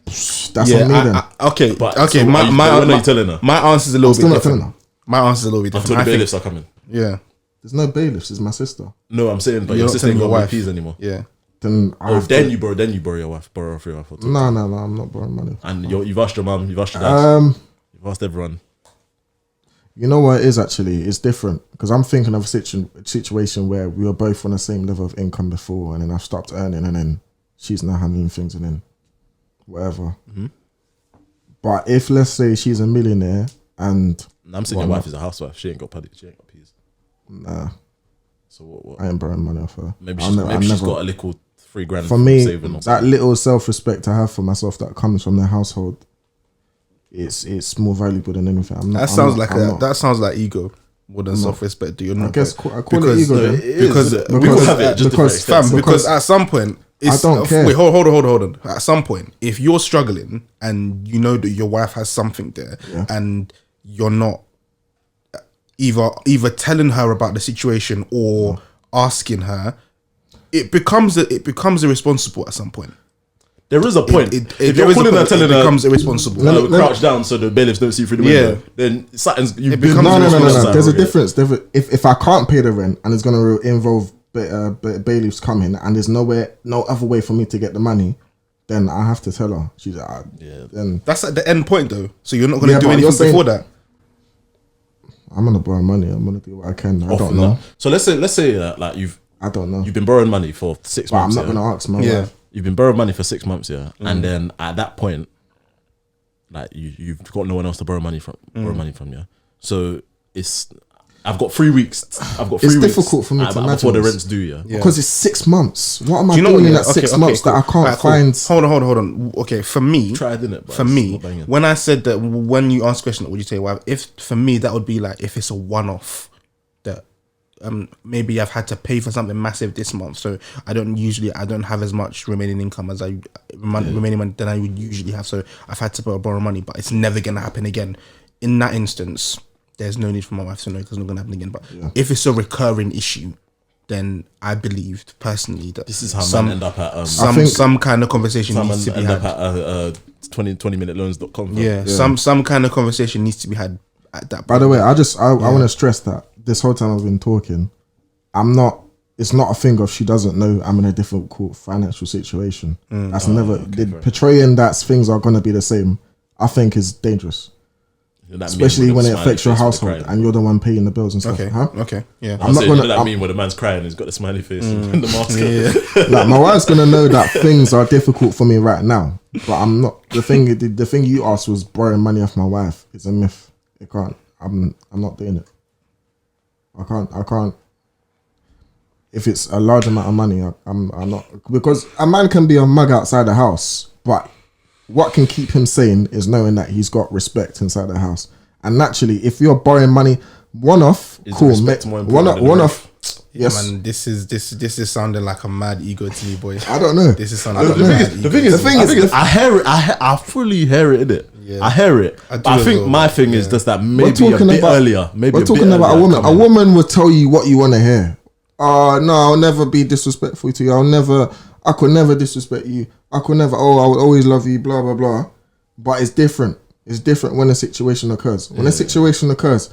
That's on me then. Okay, But okay. so when are you telling her? My answer's a little still bit not telling different. My answer's a little bit Until different. the I think- bailiffs are coming. Yeah, There's no bailiffs. It's my sister. No, I'm saying, but You're your not sister telling ain't your got more wife. peas anymore. yeah. Then I Oh, have then to, you borrow your wife, borrow off your wife. no. I'm not borrowing money. And you've asked your mum, you've asked your dad, you've asked everyone. You know what it is actually? It's different because I'm thinking of a situation where we were both on the same level of income before, and then I've stopped earning, and then she's now handling things, and then whatever. But if let's say she's a millionaire and I'm saying your wife is a housewife. She ain't got peas. nah, So what? I ain't borrowing money off her. Maybe I'll she's never- got a little $3,000 for me, saving or that something. little self-respect I have for myself that comes from the household, it's more valuable than anything. I'm not, That sounds like ego more than self-respect. Do you know? I guess I call it ego. No, Then. it is, because isn't it? We all have it, just different because- extents. Fam, because at some point, it's, I don't care. Wait, hold on. At some point, if you're struggling and you know that your wife has something there, and you're not either telling her about the situation or asking her, it becomes irresponsible at some point. There is a point. If you're calling her, telling it her, becomes irresponsible. crouch down so the bailiffs don't see you through the window, then something's you becomes No. irresponsible. There's a difference. If I can't pay the rent and it's going to involve bailiffs coming and there's no other way for me to get the money, then I have to tell her. She's like, then That's at the end point though. So you're not going to do but you're anything saying- before that. I'm gonna borrow money. I'm gonna do what I can. I off don't from know. that. So let's say that like you've I don't know. been borrowing money for 6 But I'm months. not gonna ask my Yeah. wife. You've been borrowing money for 6 months, and then at that point, like you've got no one else to borrow money from. So I've got 3 weeks. It's difficult for me to before imagine the this. rent's due. Yeah. Because it's 6 months. What am I Do you know doing what? in Yeah, that 6 months cool. that I can't Alright, cool. find? Hold on. Okay, for me, Tried, innit? But for it's me, not banging. when I said that, when you ask question, would you say why? If for me, that would be like if it's a one-off that maybe I've had to pay for something massive this month, so I don't have as much remaining income as remaining money than I would usually have, so I've had to borrow money, but it's never gonna happen again. In that instance, there's no need for my wife to know because it's not gonna happen again. But if it's a recurring issue, then I believe personally that This is how men end up at some kind of conversation some needs to be end had. up at 20minutelearns.com. Yeah, some kind of conversation needs to be had at that point. By the way, I want to stress that this whole time I've been talking, it's not a thing of she doesn't know I'm in a difficult financial situation. That's portraying that things are going to be the same, I think is dangerous. Especially when it affects your household and you're the one paying the bills and stuff. Okay, Huh? okay, yeah. I'm not gonna. That mean when the man's crying, he's got the smiley face and the mask. Yeah. Like my wife's gonna know that things are difficult for me right now, but I'm not. The thing you asked was borrowing money off my wife. It's a myth. It can't. I'm not doing it. I can't. If it's a large amount of money, I'm not, because a man can be a mug outside the house, but what can keep him sane is knowing that he's got respect inside the house. And naturally, if you're borrowing money, one off, Is cool. respect more important than One the off. Yeah, Yes. man, this is sounding like a mad ego to me, boy. I don't know. This is sounding like a know. mad The ego. thing is, I hear it. I fully hear it, innit? Yeah. I hear it. I do But I as think well. my thing is just that maybe a bit earlier. Maybe we're a bit talking about a earlier woman. A coming. woman will tell you what you want to hear. No, I'll never be disrespectful to you. I could never disrespect you. I could never. I will always love you. Blah blah blah. But it's different It's different when a situation occurs. When a situation occurs,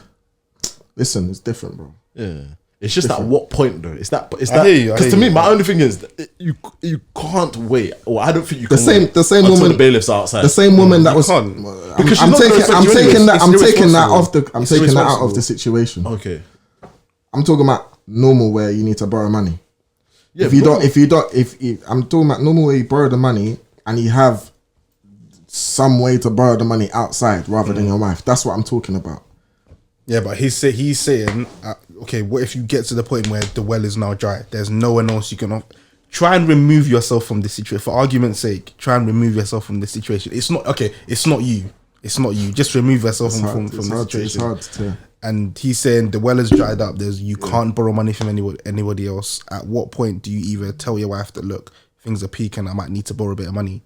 listen, it's different, bro. Yeah. It's just at what point though? It's that I hear you, I because hear to me, you. my only thing is that you can't wait, or I don't think you can. The same until woman, the bailiff's outside. the same woman that was. can't. Because she's I'm not gonna taking, affect I'm you taking anyways. that, I'm It's taking that irresponsible. off the, I'm It's taking that out of irresponsible. the situation. Okay. I'm talking about normal where you need to borrow money. Yeah, If I'm talking about normal where you borrow the money and you have some way to borrow the money outside rather than your wife. That's what I'm talking about. Yeah, but he's saying, okay, what if you get to the point where the well is now dry? There's no one else you can try and remove yourself from the situation. For argument's sake, try and remove yourself from the situation. It's not okay. It's not you. It's not you. Just remove yourself from the situation. It's hard to. And he's saying the well is dried up. You can't borrow money from anybody else. At what point do you either tell your wife that, look, things are peaking, I might need to borrow a bit of money,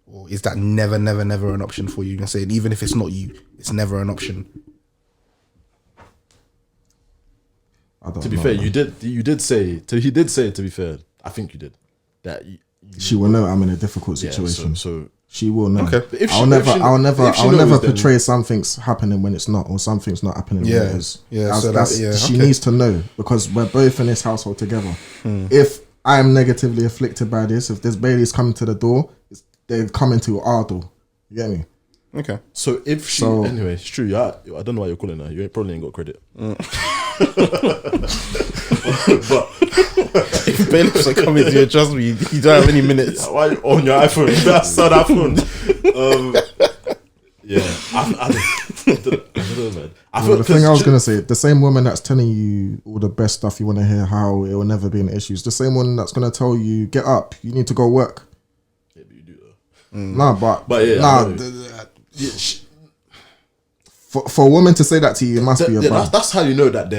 or is that never an option for you? You're saying even if it's not you, it's never an option. To be fair, you did say. He did say. To be fair, I think you did that. She will know I'm in a difficult Yeah, situation. so she will know. Okay. But if she- I'll if she- never if she knows, then- portray something's happening when it's not, or something's not happening when Yeah, it is. yeah, so She okay. needs to know because we're both in this household together. If I am negatively afflicted by this, if there's Baileys coming to the door, they're coming to our door. You get me? Okay. So if she anyway, it's true. Yeah, I don't know why you're calling her. You probably ain't got credit. But If bailiffs are coming to you, trust me, you don't have any minutes. why you on your iPhone? That's on that phone. Yeah, I don't know, man. I Well, feel the thing I was gonna say, the same woman that's telling you all the best stuff you want to hear, how it will never be an issue, is the same one that's gonna tell you, get up, you need to go work. Yeah, but you do though. Nah, but yeah, nah, I know. Yeah, for a woman to say that to you, it must be a bad. that's how you know that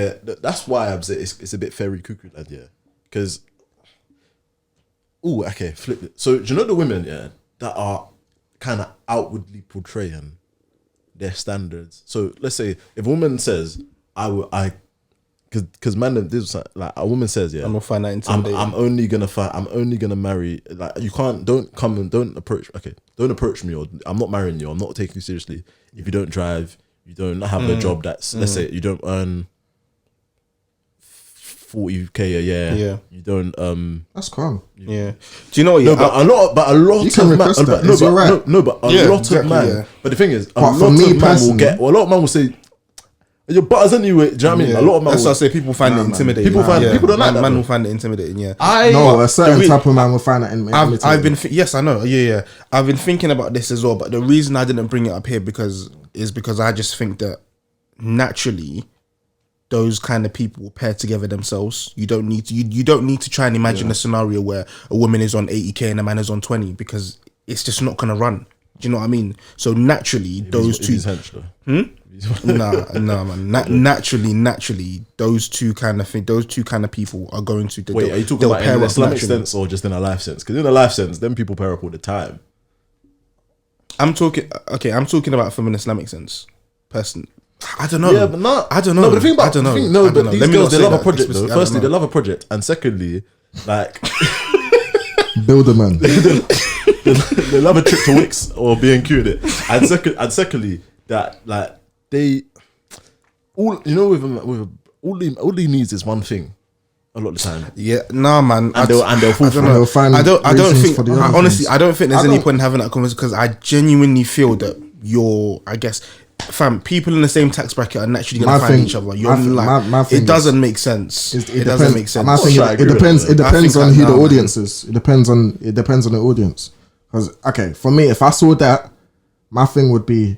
that's why I'm saying it's a bit fairy cuckoo lad, yeah. Because okay, flip it. So do you know the women, yeah, that are kind of outwardly portraying their standards? So let's say if a woman says, because man, this is like a woman says, yeah, I'm gonna find that intimidating. I'm only gonna marry. Like don't approach me, or I'm not marrying you. I'm not taking you seriously if you don't drive, you don't have a job that's, let's say you don't earn 40K a year. Yeah. You don't That's calm. Yeah. Do you know what? no, Yeah, but a lot You can of man, request that. no, It's but your right. no, but a Yeah, lot exactly, of man. yeah. But the thing is, a But lot for of me man will personally- get. Well, a lot of man will say, "Your butters anyway." Do you know what I mean? yeah. A lot of man. That's will, what I say. People find it intimidating. People don't like that, Man bro. will find it intimidating. Yeah. No, a certain the re- type of man will find that in I've been yes, I know. Yeah. I've been thinking about this as well, but the reason I didn't bring it up here because I just think that naturally those kind of people will pair together themselves. You don't need to you don't need to try and imagine a scenario where a woman is on 80K and a man is on 20 because it's just not gonna run. Do you know what I mean? So naturally, those two. Nah, man. Naturally, those two kind of people are going to. Wait, are you talking about in an Islamic sense or just in a life sense? Because in a life sense, then people pair up all the time. I'm talking about from an Islamic sense, person. I don't know. Yeah, but not. I don't know. No, but the thing about I don't know. no, I don't but know. these Let me girls, not they say love a that project though. explicitly. I Firstly, don't they know. love a project, and secondly, like build a man. they love a trip to Wix or B&Q in it, and secondly, that like they all with all he needs is one thing. A lot of the time, Yeah, nah, man. and they'll fall I for don't it. know. They'll find I don't reasons think. for the other Honestly, things. I don't think there's I any don't- point in having that conversation because I genuinely feel that you're. I guess, fam, people in the same tax bracket are naturally going My to find thing- each other. my You're thing- like, my thing it doesn't make sense. It doesn't make sense. My thing, Sure, I agree it with depends. that. It depends I on think who that the now, audience is. It depends on the audience. Because okay, for me, if I saw that, my thing would be,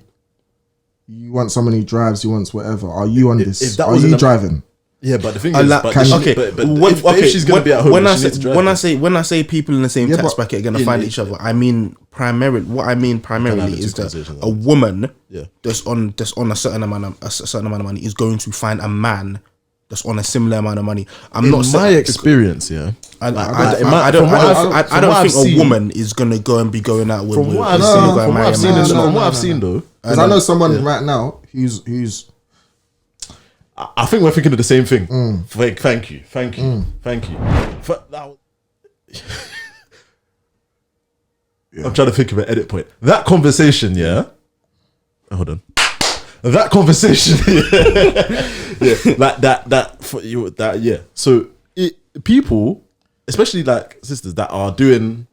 you want someone who drives, you want whatever. Are you on If this? that Are was you in a- driving? Yeah, but the thing I is, like- but okay, if she's gonna be at home, when I she needs to drive. when I say people in the same Yeah, tax but- bracket are going to Yeah, find yeah. each other, I mean primarily. What I mean have primarily the two is that conversations, a woman Yeah. that's on a certain amount of money is going to find a man that's on a similar amount of money. I'm in not my saying experience, yeah. I from what don't I've think seen- a woman is gonna go and be going out with. From what is I've gonna seen, go and from what marry I've a seen, man. from what I've seen though, Because I know someone right now who's I think we're thinking of the same thing. Thank you. For that, I'm trying to think of an edit point. That conversation, yeah. hold on. That conversation, yeah, like that for you, that yeah. So people, especially like sisters that are doing,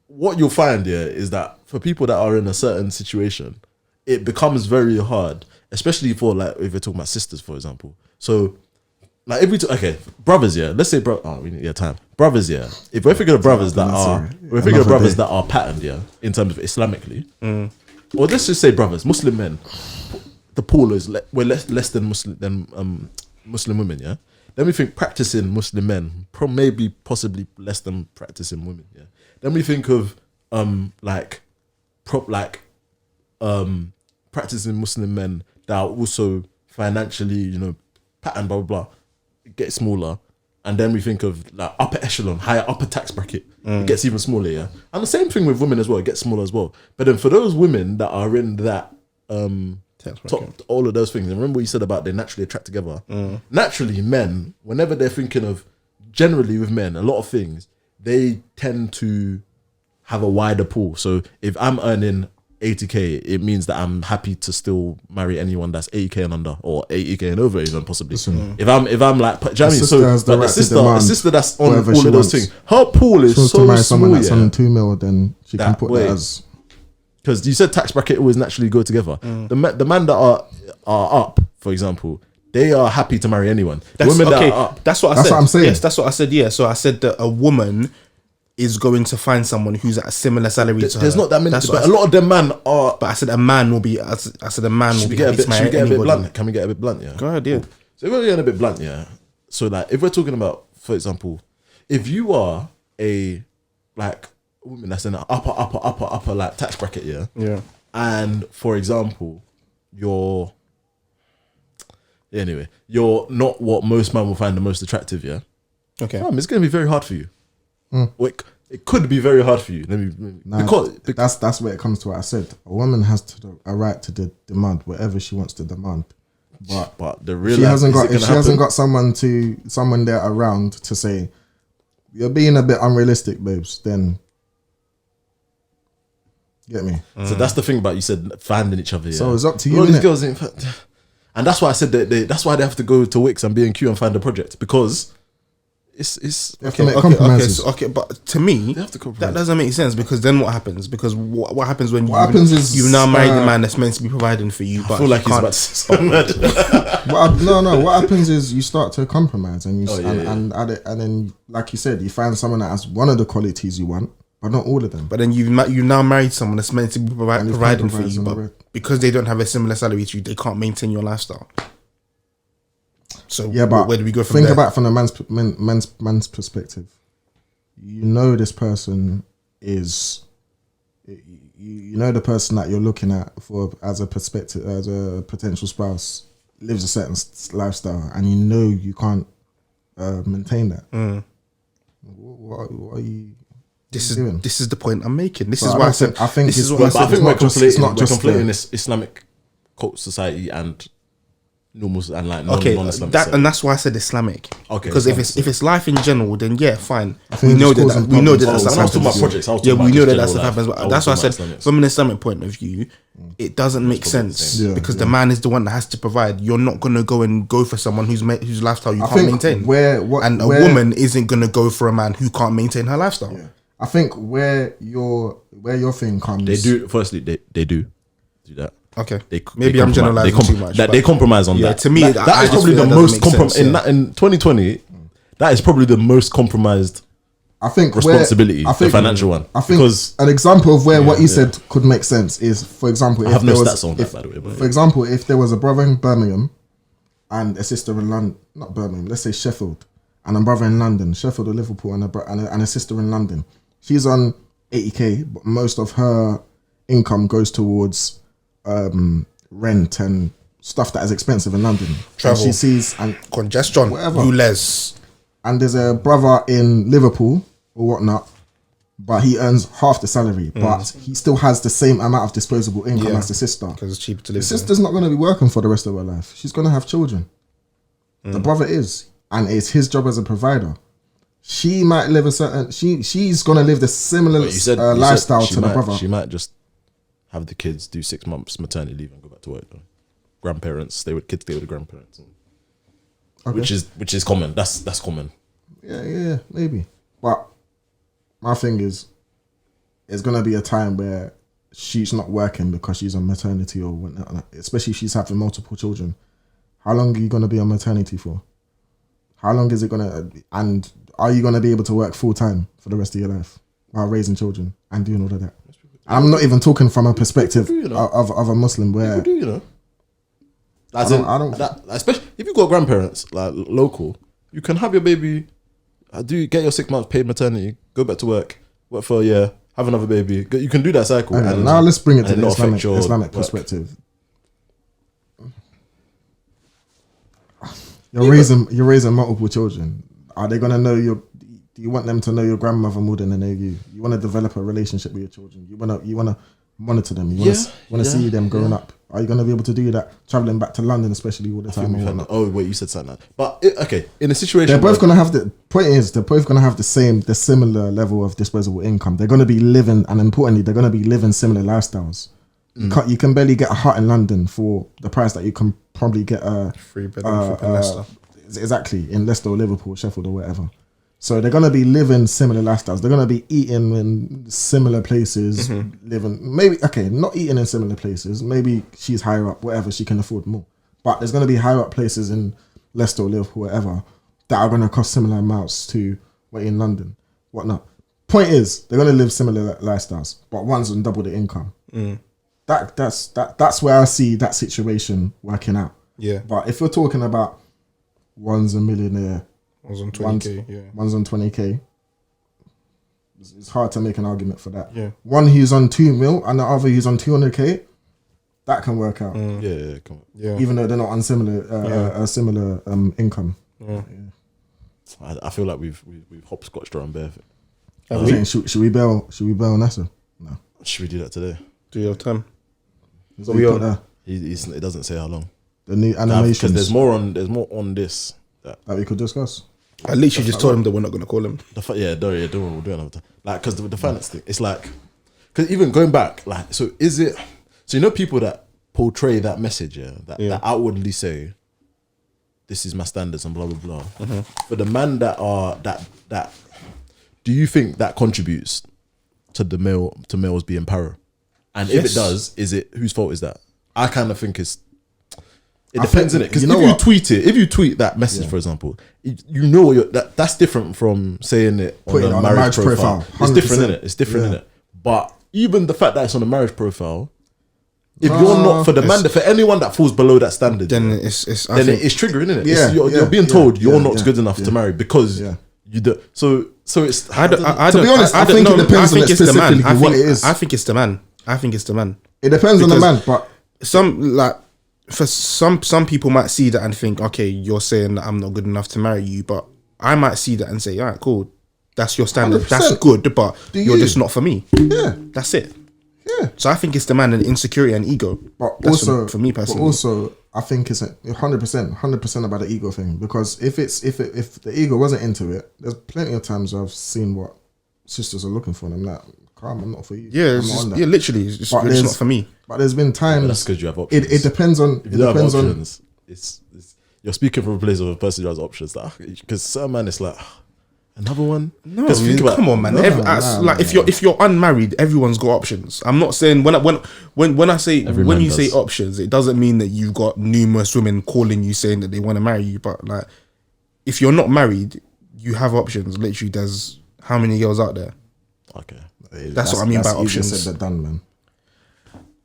what you'll find here is that for people that are in a certain situation, it becomes very hard, especially for like if we're talking about sisters, for example. So like okay, brothers, yeah. Let's say we need time. Brothers, yeah. If we're thinking of brothers that are patterned, yeah, in terms of Islamically, or let's just say brothers, Muslim men. The pool is we're less than Muslim women, yeah. Then we think practicing Muslim men, maybe possibly less than practicing women, yeah. Then we think of practicing Muslim men that are also financially, you know, patterned, blah blah blah, get smaller. And then we think of like upper echelon, higher upper tax bracket, it gets even smaller, yeah. And the same thing with women as well, it gets smaller as well. But then for those women that are in that top, all of those things, and remember what you said about they naturally attract together. Naturally, men, whenever they're thinking of, generally with men, a lot of things, they tend to have a wider pool. So if I'm earning 80k, it means that I'm happy to still marry anyone that's 80k and under, or 80k and over, even possibly. If I'm like, do you know what I mean? So the sister that's on all of those things, her pool is so small. To marry someone that's on 2 mil, then she can put that as. Because you said tax bracket always naturally go together. The man that are up, for example, they are happy to marry anyone. Women that are up. That's what I said. That's what I'm saying. Yes, that's what I said. Yeah. So I said that a woman is going to find someone who's at a similar salary to her. There's not that many, but a lot of them man are. But I said a man will be. I said a man will be. Should we get a bit blunt? Can we get a bit blunt? Yeah. Go ahead. Yeah. So if we're getting a bit blunt, yeah. So like, if we're talking about, for example, if you are a woman that's in an upper like tax bracket, yeah. Yeah. And for example, you're not what most men will find the most attractive, yeah. Okay. It's going to be very hard for you. Well, it could be very hard for you. Because that's where it comes to what I said. A woman has a right to demand whatever she wants to demand, but the real she hasn't got someone there around to say you're being a bit unrealistic, babes. Then get me. So that's the thing about you said finding each other. Yeah? So it's up to you. All these girls, and that's why I said that's why they have to go to Wix and B&Q and find a project, because it's compromises. Okay, but to me, they have to compromise. that doesn't make sense, because then what happens? Because what happens when you've now married the man that's meant to be providing for you? But I feel like he's about to say something. No. What happens is you start to compromise, and and then, like you said, you find someone that has one of the qualities you want, but not all of them. But then you now married someone that's meant to be providing for you, but because they don't have a similar salary to you, they can't maintain your lifestyle. So but where do we go from there? Think about from the man's perspective. You know, this person is, you know, the person that you're looking at as a potential spouse lives a certain lifestyle, and you know you can't maintain that. What are you? This is the point I'm making. This is why I said. I think we're conflating this Islamic cult society and normal and like non-Islamic. That's why I said Islamic. Okay, because if it's life in general, then yeah, fine. We know that stuff happens. I was talking about projects. We know that stuff happens. But that's why I said, from an Islamic point of view, it doesn't make sense, because the man is the one that has to provide. You're not gonna go for someone whose lifestyle you can't maintain. A woman isn't gonna go for a man who can't maintain her lifestyle. Yeah. I think where your thing comes, they do. Firstly, they do that. Okay, maybe I'm generalizing too much. They compromise on that. To me, that is probably the most in 2020. That is probably the most compromised. I think responsibility, the financial one. I think because an example of where what you said could make sense is, for example, I have no stats on that, by the way. For example, if there was a brother in Birmingham and a sister in London, not Birmingham, let's say Sheffield, and a brother in London, Sheffield or Liverpool, and a sister in London. She's on 80k, but most of her income goes towards rent and stuff that is expensive in London. Travel, she sees and congestion, whatever. And there's a brother in Liverpool or whatnot, but he earns half the salary, but he still has the same amount of disposable income as the sister. Because it's cheaper to live. The sister's not going to be working for the rest of her life. She's going to have children. The brother is, and it's his job as a provider. She might live she's going to live the similar lifestyle to the brother. She might just have the kids, do 6 months maternity leave, and go back to work. Though. Grandparents stay with the grandparents, Okay. which is common. That's common. Yeah, maybe. But my thing is, there's gonna be a time where she's not working because she's on maternity or whatnot, especially if she's having multiple children. How long are you gonna be on maternity for? How long is it gonna, and are you gonna be able to work full time for the rest of your life while raising children and doing all of that? I'm not even talking from a perspective of a Muslim where People do, I don't especially if you got grandparents like local, you can have your baby, get your 6 months paid maternity, go back to work for a year, have another baby. You can do that cycle. and now let's bring it to and the not affect your Islamic work. perspective. You're raising multiple children. Are they gonna know your? Do you want them to know your grandmother more than they know you? You want to develop a relationship with your children. You wanna monitor them. You wanna see them growing up. Are you gonna be able to do that? Traveling back to London, especially all the time. Oh wait, you said something. But okay, in a situation, they're both gonna have the point is they're both gonna have the similar level of disposable income. They're gonna be living, and importantly, they're gonna be living similar lifestyles. You can barely get a hut in London for the price that you can probably get a 3-bedroom in Leicester. Exactly, in Leicester or Liverpool, Sheffield or whatever. So they're gonna be living similar lifestyles. They're gonna be eating in similar places, living not eating in similar places. Maybe she's higher up, whatever, she can afford more. But there's gonna be higher up places in Leicester or Liverpool, whatever, that are gonna cost similar amounts to what in London, whatnot. Point is, they're gonna live similar lifestyles, but one's on double the income. That's where I see that situation working out. Yeah. But if you're talking about one's a millionaire, One's on 20k, yeah. One's on 20k. It's hard to make an argument for that. Yeah. One who's on 2 mil and the other who's on 200k, that can work out. yeah, come on. Yeah. Even though they're not on similar income. Yeah. I feel like we've hopscotched around bare. I'm saying, should we bail Nasser? No. Should we do that today? Do your time. So we put It doesn't say how long. the new Because animations there's more on this. that we could discuss. I literally just told him that we're not going to call him. Don't worry, we'll do another time. Like, because the finance thing, it's like, because even going back, like, so is it? So you know people that portray that message, that outwardly say, "This is my standards" and blah blah blah. But the man that do you think that contributes to males being para? And if it does, is it whose fault is that? I kind of think it depends, innit? Because if you tweet that message, for example, you know that's different from saying it on a marriage profile. It's different, innit? It's different, innit? But even the fact that it's on a marriage profile, if you're not for for anyone that falls below that standard, Then it's it's triggering, innit? Yeah, You're being told you're not good enough to marry because you do. So it's. I don't. To be honest, I think it depends on specifically what it is. I think it's the man. It depends on the man, but For some people might see that and think, okay, you're saying that I'm not good enough to marry you, but I might see that and say, all right, cool, that's your standard, 100%. that's good, but you're you? just not for me. Yeah. That's it. Yeah. So I think it's the man and insecurity and ego. But That's also, for me personally. But also, I think it's 100% about the ego thing, because if the ego wasn't into it, there's plenty of times I've seen what sisters are looking for, and I'm like, calm, I'm not for you. Yeah, literally, it's just not for me. But there's been times. That's because you have options. It depends on. If you don't have options, it's you're speaking from a place of a person who has options. Because some man, it's like another one. No, come on, man. If you're unmarried, everyone's got options. I'm not saying when I say say options, it doesn't mean that you've got numerous women calling you saying that they want to marry you. But like, if you're not married, you have options. Literally, there's how many girls out there? Okay, that's what I mean by options. Said that done, man.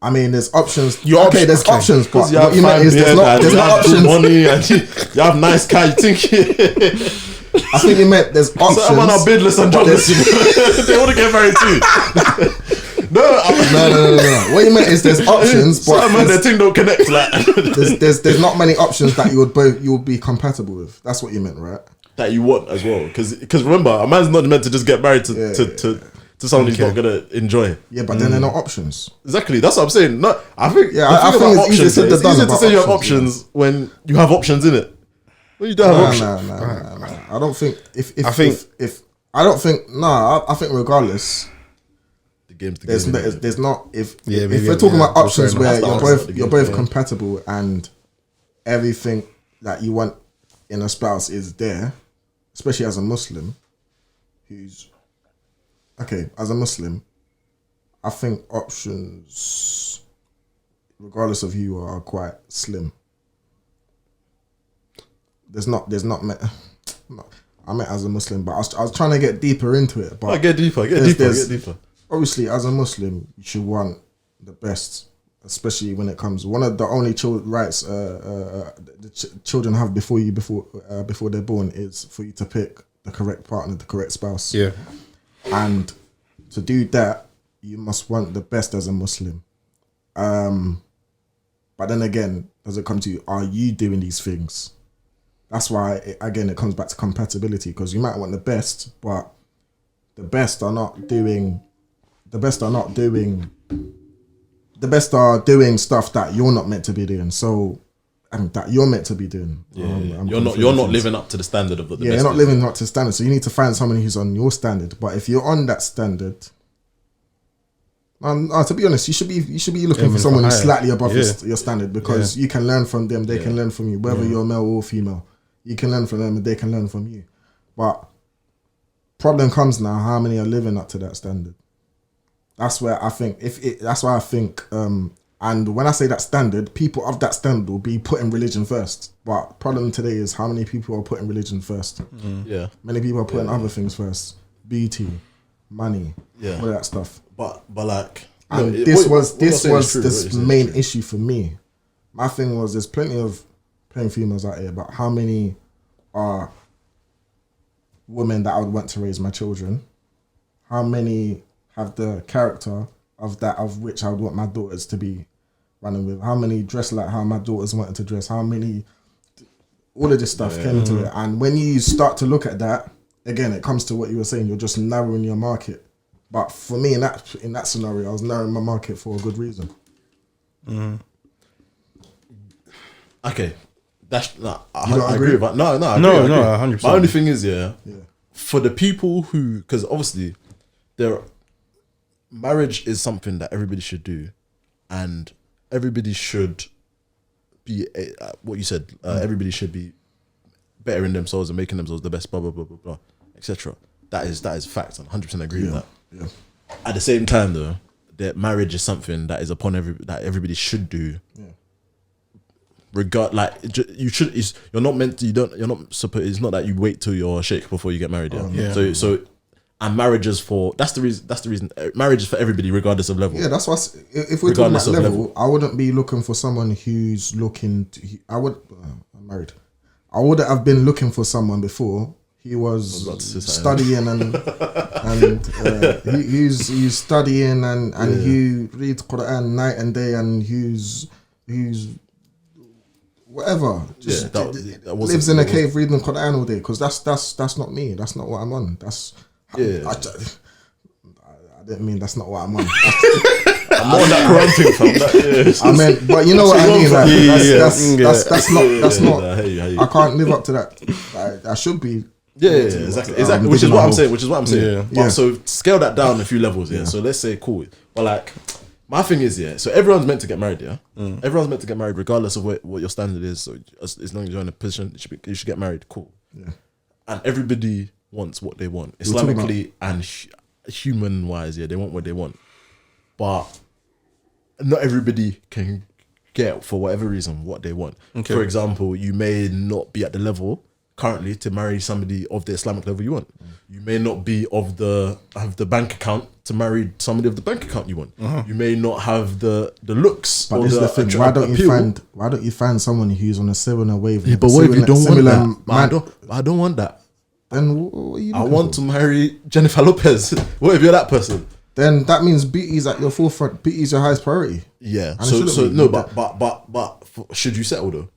I mean, there's options. There's options, but what you meant is there's not options. Money and you have nice car. You think? I think you meant there's options. Some man are bidless and jobless. They want to get married too. No. What you meant is there's options, but man, their thing don't connect. Like there's not many options that you would be compatible with. That's what you meant, right? That you want as well, because remember, a man's not meant to just get married to someone he's not gonna enjoy. Yeah, but then there are no options. Exactly, that's what I'm saying. No, I think it's easier said than done. It's easier to say you have options when you have options in it. When you don't have options, I don't think I think regardless, the game's the there's game. there's not if Yeah, if we're talking about options fair where enough. you're both compatible and everything that you want in a spouse is there, especially as a Muslim, who's okay as a Muslim, I think options, regardless of who you are quite slim. There's not. I meant as a Muslim, but I was trying to get deeper into it. But Get deeper. Obviously, as a Muslim, you should want the best, especially when it comes. One of the only rights children have before they're born is for you to pick the correct partner, the correct spouse. Yeah. And to do that, you must want the best as a Muslim. But then again, does it come to you? Are you doing these things? That's why, it comes back to compatibility, because you might want the best, but the best are doing stuff that you're not meant to be doing. So, that you're meant to be doing. You're not living up to the standard of the best. You're not living up to the standard. So you need to find someone who's on your standard. But if you're on that standard, to be honest, you should be looking for someone who's slightly above your standard, because you can learn from them, they can learn from you, whether you're male or female. You can learn from them and they can learn from you. But problem comes now, how many are living up to that standard? That's where I think and when I say that standard, people of that standard will be putting religion first. But problem today is how many people are putting religion first. Yeah. Many people are putting other things first. Beauty, money, all that stuff. But like, and this was the main issue for me. My thing was, there's plenty of plain females out here, but how many are women that I would want to raise my children? How many have the character of which I would want my daughters to be running with? How many dress like how my daughters wanted to dress? How many? All of this stuff came into it, and when you start to look at that, again, it comes to what you were saying. You're just narrowing your market. But for me, in that scenario, I was narrowing my market for a good reason. Okay, that's I agree with that. No, I agree. 100%. My only thing is, for the people who, because obviously, marriage is something that everybody should do, and everybody should be what you said. Everybody should be bettering themselves and making themselves the best. Blah blah blah blah blah, etc. That is fact. I 100% agree with that. Yeah. At the same time, though, that marriage is something that is upon that everybody should do. Yeah. You're not meant to. You're not supposed. It's not that you wait till you're sheikh before you get married. So and marriages that's the reason. Marriage is for everybody, regardless of level. Yeah, that's why. If we're talking about level, I wouldn't be looking for someone who's looking. I'm married. I wouldn't have been looking for someone before. He was studying and he's studying and he reads Quran night and day, and he's whatever, just that lives in a cave reading Quran all day, because that's not me. That's not what I'm on. I didn't mean that's not what I'm on. I'm more on that Quran thing, fam. I meant, but you know what I mean. Like, that's not. I can't live up to that. I should be. Exactly. Which is what I'm saying. But so scale that down a few levels. So let's say cool. But like, my thing is, so everyone's meant to get married. Everyone's meant to get married, regardless of what your standard is. So as long as you're in a position, you should get married. Cool. And everybody wants what they want, Islamically and human wise. They want what they want, but not everybody can get, for whatever reason, what they want. For example, you may not be at the level currently to marry somebody of the Islamic level you want. You may not be have the bank account to marry somebody of the bank account you want. You may not have the looks. But this is the thing. Why don't you find someone who's on a similar wave? Yeah, but what if you don't want that? I don't want that. Then what are you? I want to marry Jennifer Lopez. What if you're that person? Then that means beauty's at your forefront. Beauty's your highest priority. Yeah. So no, but should you settle though?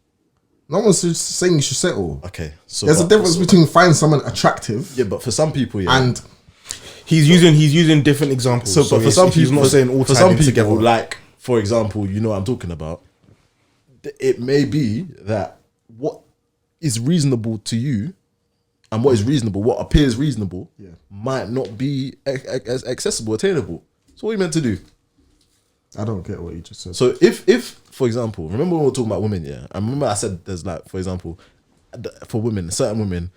No one's saying you should settle. Okay. So there's a difference between finding someone attractive. Yeah, but for some people, and he's using different examples. So, but for some people, he's not saying all. For some people, together. Like for example, you know what I'm talking about. It may be that what is reasonable to you, and what appears reasonable, might not be as accessible, attainable So what are you meant to do? I don't get what you just said. So if for example, remember when we were talking about women, yeah? I remember I said there's like, for example, for women, certain women,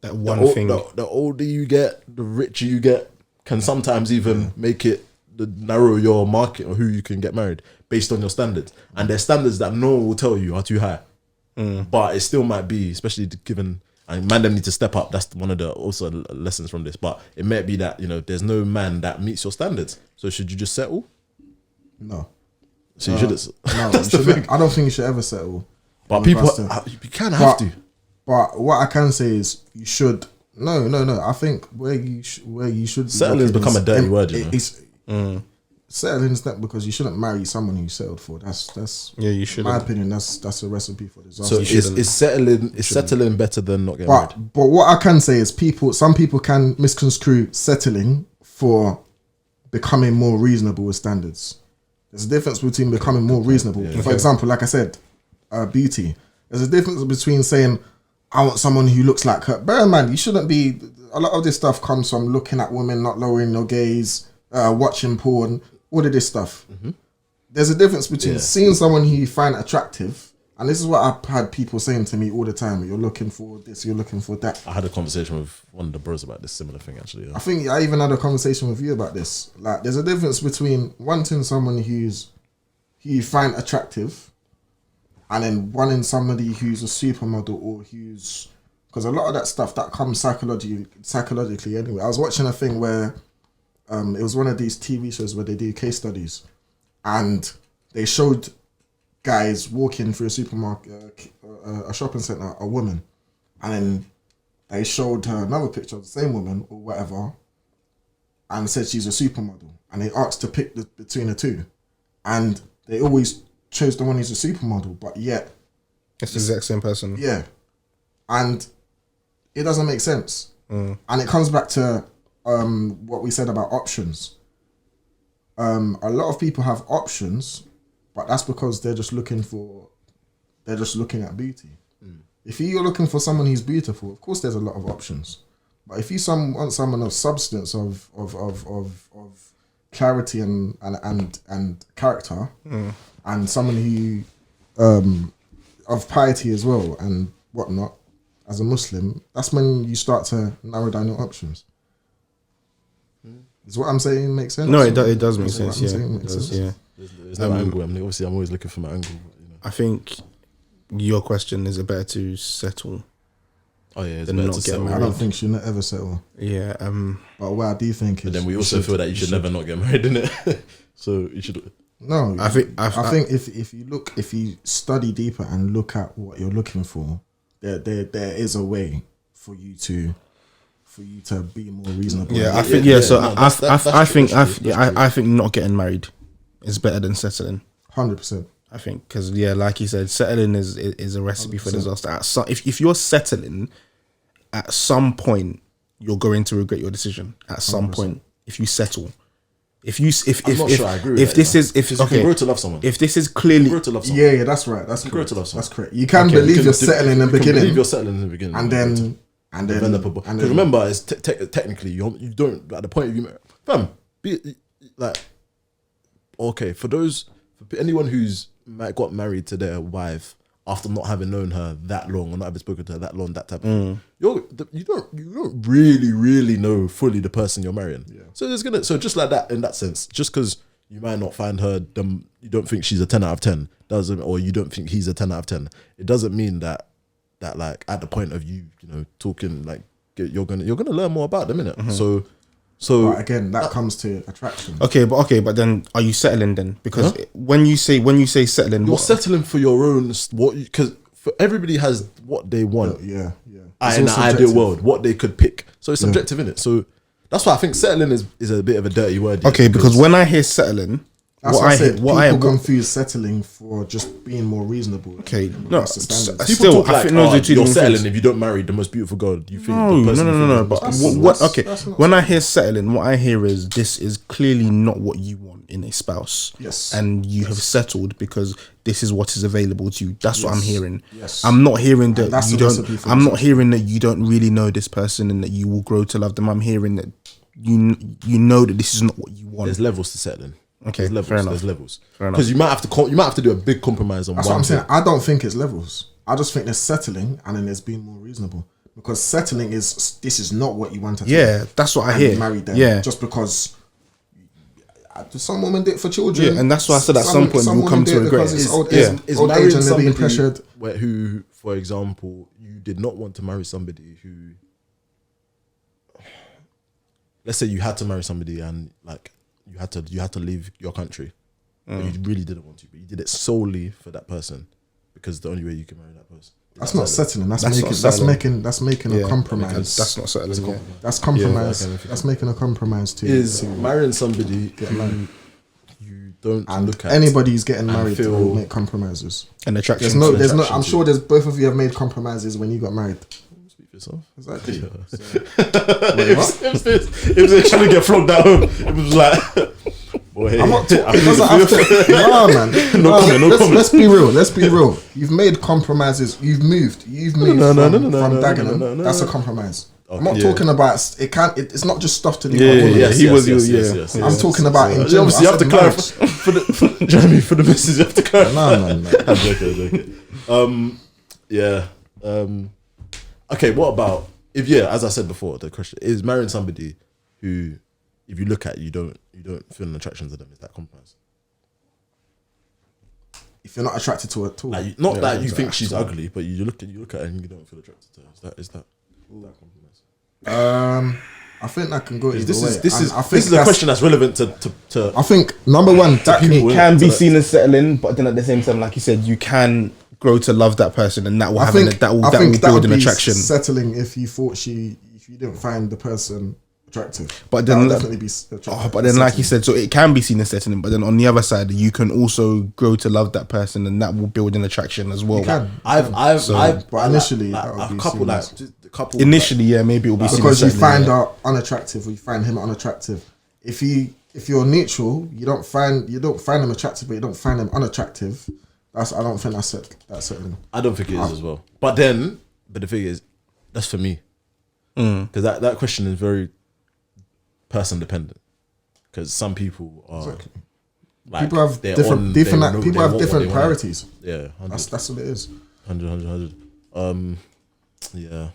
That one thing. the older you get, the richer you get, can sometimes even make it narrow your market or who you can get married based on your standards. And there's standards that no one will tell you are too high. But it still might be, especially given, and man them need to step up. That's one of the also lessons from this. But it might be that, you know, there's no man that meets your standards. So should you just settle? No. So you shouldn't. No, That's you the shouldn't. thing. I don't think you should ever settle. But in people, regards to- you kind of have to. But what I can say is you should. No. I think where you should be Settling has looking become is- a dirty word, you know. It's settling is not because you shouldn't marry someone who you settled for. That's Yeah, you in shouldn't. my opinion. That's a recipe for disaster. So is settling better than not getting married? But what I can say is some people can misconstrue settling for becoming more reasonable with standards. There's a difference between becoming more reasonable. For example, like I said, beauty. There's a difference between saying, I want someone who looks like her. Bear in mind, you shouldn't be, a lot of this stuff comes from looking at women, not lowering your gaze, watching porn, all of this stuff. There's a difference between seeing someone who you find attractive, and this is what I've had people saying to me all the time, you're looking for this, you're looking for that. I had a conversation with one of the bros about this similar thing, actually. I think I even had a conversation with you about this. Like, there's a difference between wanting someone who you find attractive, and then wanting somebody who's a supermodel or who's, because a lot of that stuff that comes psychologically anyway. I was watching a thing where it was one of these TV shows where they do case studies, and they showed guys walking through a supermarket, a shopping center, a woman, and then they showed her another picture of the same woman or whatever, and said she's a supermodel, and they asked to pick between the two, and they always chose the one who's a supermodel, but yet It's the exact same person. yeah, and it doesn't make sense. And it comes back to what we said about options. A lot of people have options, but that's because they're just looking at beauty. If you're looking for someone who's beautiful, of course there's a lot of options. But if you want someone of substance, of clarity and character, and someone who of piety as well and whatnot, as a Muslim, that's when you start to narrow down your options. Is what I'm saying make sense? No, it does make Is what sense. I'm Yeah, saying it makes does. sense? Yeah. There's no angle. I mean, obviously, I'm always looking for my angle. But, you know. I think your question is it better to settle. Oh yeah, it's Then better not to get settle. married. I don't think she'll not ever settle. Yeah. But what I do think is, But then we also feel that you should never not get married, innit? So you should. No, I think if you study deeper and look at what you're looking for, there is a way for you to be more reasonable. Yeah, I Yeah, think yeah, So no, I that's think not getting married is better than settling. 100%. I think because like you said, settling is a recipe for disaster. If you're settling, at some point you're going to regret your decision. At some 100%. point, if you settle, if I'm not sure I agree with if that, this you know. is if Because you can okay, grow to love someone. if this is clearly Grow to love someone. Yeah, that's right. That's grow correct. to love someone. That's correct. You can Okay, believe you you're can settling in the you can beginning, believe you're settling in the beginning, and then developable. Because remember, it's technically you don't at the point of you, fam. For anyone who's got married to their wife after not having known her that long or not having spoken to her that long, that type of thing, you don't really know fully the person you're marrying. Yeah. So just like that in that sense, just because you might not find her you don't think she's a 10 out of 10 doesn't, or you don't think he's a 10 out of 10. It doesn't mean that like at the point of you talking, like you're gonna learn more about them, innit? So but again, that comes to attraction. okay, but then are you settling then? Because when you say settling, you're settling for your own because everybody has what they want. Yeah. In It's an all ideal subjective. world, what they could pick. So it's subjective, innit? So that's why I think settling is a bit of a dirty word. Okay, because when I hear settling, That's what what I I said. hear, People confuse settling for just being more reasonable. Okay, in no, regards to standards. people still, talk I like, think those are two you're different settling things. if you don't marry the most beautiful girl. You think No. the person you think But is That's- what? that's- Okay, that's not when I hear settling, what I hear is this is clearly not what you want in a spouse. Yes. and you have settled because this is what is available to you. That's what I'm hearing. Yes. I'm not hearing that that's you the don't. recipe for I'm not disaster. hearing that you don't really know this person and that you will grow to love them. I'm hearing that you know that this is not what you want. There's levels to settling. Okay, there's levels. fair enough. There's levels. Fair enough. Because you might have to do a big compromise on That's one what I'm saying. thing. I don't think it's levels. I just think there's settling and then there's being more reasonable. Because settling is this is not what you wanted. Yeah, that's what I and hear. you married them. Yeah. Just because some women do it for children. Yeah, and that's why I said at some point we'll come to regret it. It's old Yeah. age, Is old age marrying and they're being somebody pressured. who, for example, you did not want to marry somebody who, let's say you had to marry somebody and like you had to leave your country, but you really didn't want to, but you did it solely for that person because the only way you can marry that person. That's not settling. That's That's making. not That's settling. making Yeah. a compromise. That's not settling. Yeah. That's compromise. Yeah, That's making a compromise too. Is marrying somebody who you don't and look at anybody who's getting married feel- will make compromises. And attraction. There's no. attraction I'm to sure there's both of you have made compromises when you got married. Speak for yourself. Exactly. It was trying to get flogged at home. It was like, boy, I'm not. I It doesn't have to. Nah, man. No comment, no comment. Let's be real. Let's be real. You've made compromises. You've moved. from Dagenham. That's a compromise. I'm not Yeah. talking about it. It's not just stuff to do. Yeah, with yeah, women. he was you. I'm talking about in general. Obviously, you have to marriage. clarify for the Jeremy, for the message. You have to clarify. No. I'm joking. Yeah. Okay. What about as I said before, the question is marrying somebody who, if you look at, you don't feel an attraction to them. Is that compromise? If you're not attracted to her at all, Like, not that you think she's ugly, but you look at her and you don't feel attracted to her. Is that compromise? I think that can go either This way. is this And is I think this is a that's- question that's relevant to I think number one, That people can be to- seen as settling, but then at the same time, like you said, you can grow to love that person, and that will I have think that will that build would an be attraction. settling if you didn't find the person attractive. But That then would definitely be attractive. but then, like you said, so it can be seen as settling. But then on the other side, you can also grow to love that person, and that will build an attraction as well. You can. But initially, that would be seen as- a couple Initially, yeah, maybe it will be seen because as you settling, find yeah. her unattractive or you find him unattractive. If you're neutral, you don't find them attractive, but you don't find them unattractive. I don't think that's settling. I don't think it is as well. But the thing is, that's for me. Because that question is very person dependent. Because some people are like, People have they're different on- they know- people they have want what different they want. priorities. Yeah, 100, That's what it is. 100. Yeah,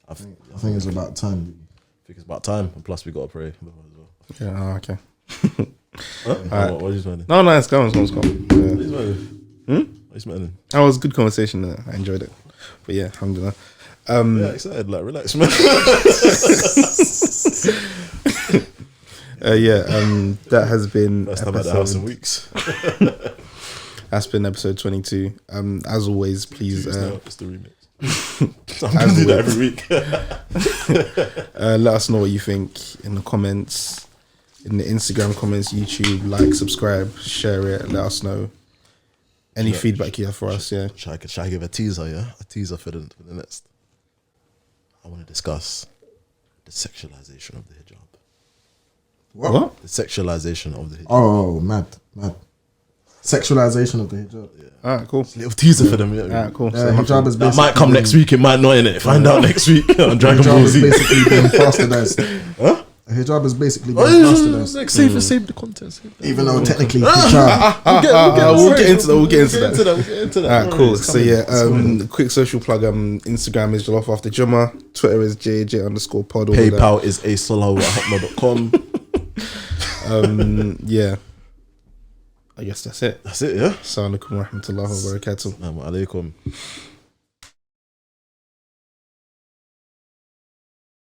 I think it's about time. it's about time. And plus, we got to pray as well. Yeah, okay. Huh? What are you smiling? No, it's gone. Yeah. What are you smiling? What are you smiling? That was a good conversation. I enjoyed it. But yeah, alhamdulillah. Yeah, excited. Like, relax, man. That has been First time at the house in weeks. That's been episode 22. As always, please It's the remix. I'm gonna do that every week. let us know what you think in the comments, in the Instagram comments, YouTube, like, subscribe, share it, let us know any feedback you have for us. Yeah, Should I give a teaser? Yeah, a teaser for the next. I want to discuss the sexualization of the hijab. what? The sexualization of the hijab. Oh, mad. Sexualization of the hijab. All right, cool. Little teaser for them. Yeah. All right, cool. Hijab is That might come next week. It might not. Innit? Find out next week on Dragon Hijab Ball is Z. basically being bastardized. Huh? A hijab is basically being bastardized. Like, save the content. Save that. Even though technically hijab. We'll get into that. We'll get into that. We'll get into that. All right, cool. So yeah, quick social plug. Instagram is Jollof after Jummah. Twitter is JJ_pod. all of that. PayPal is asalahu@hotmail.com. Yeah. I guess that's it. That's it, yeah? Assalamu alaikum wa rahmatullahi wa barakatuh. Assalamu alaikum.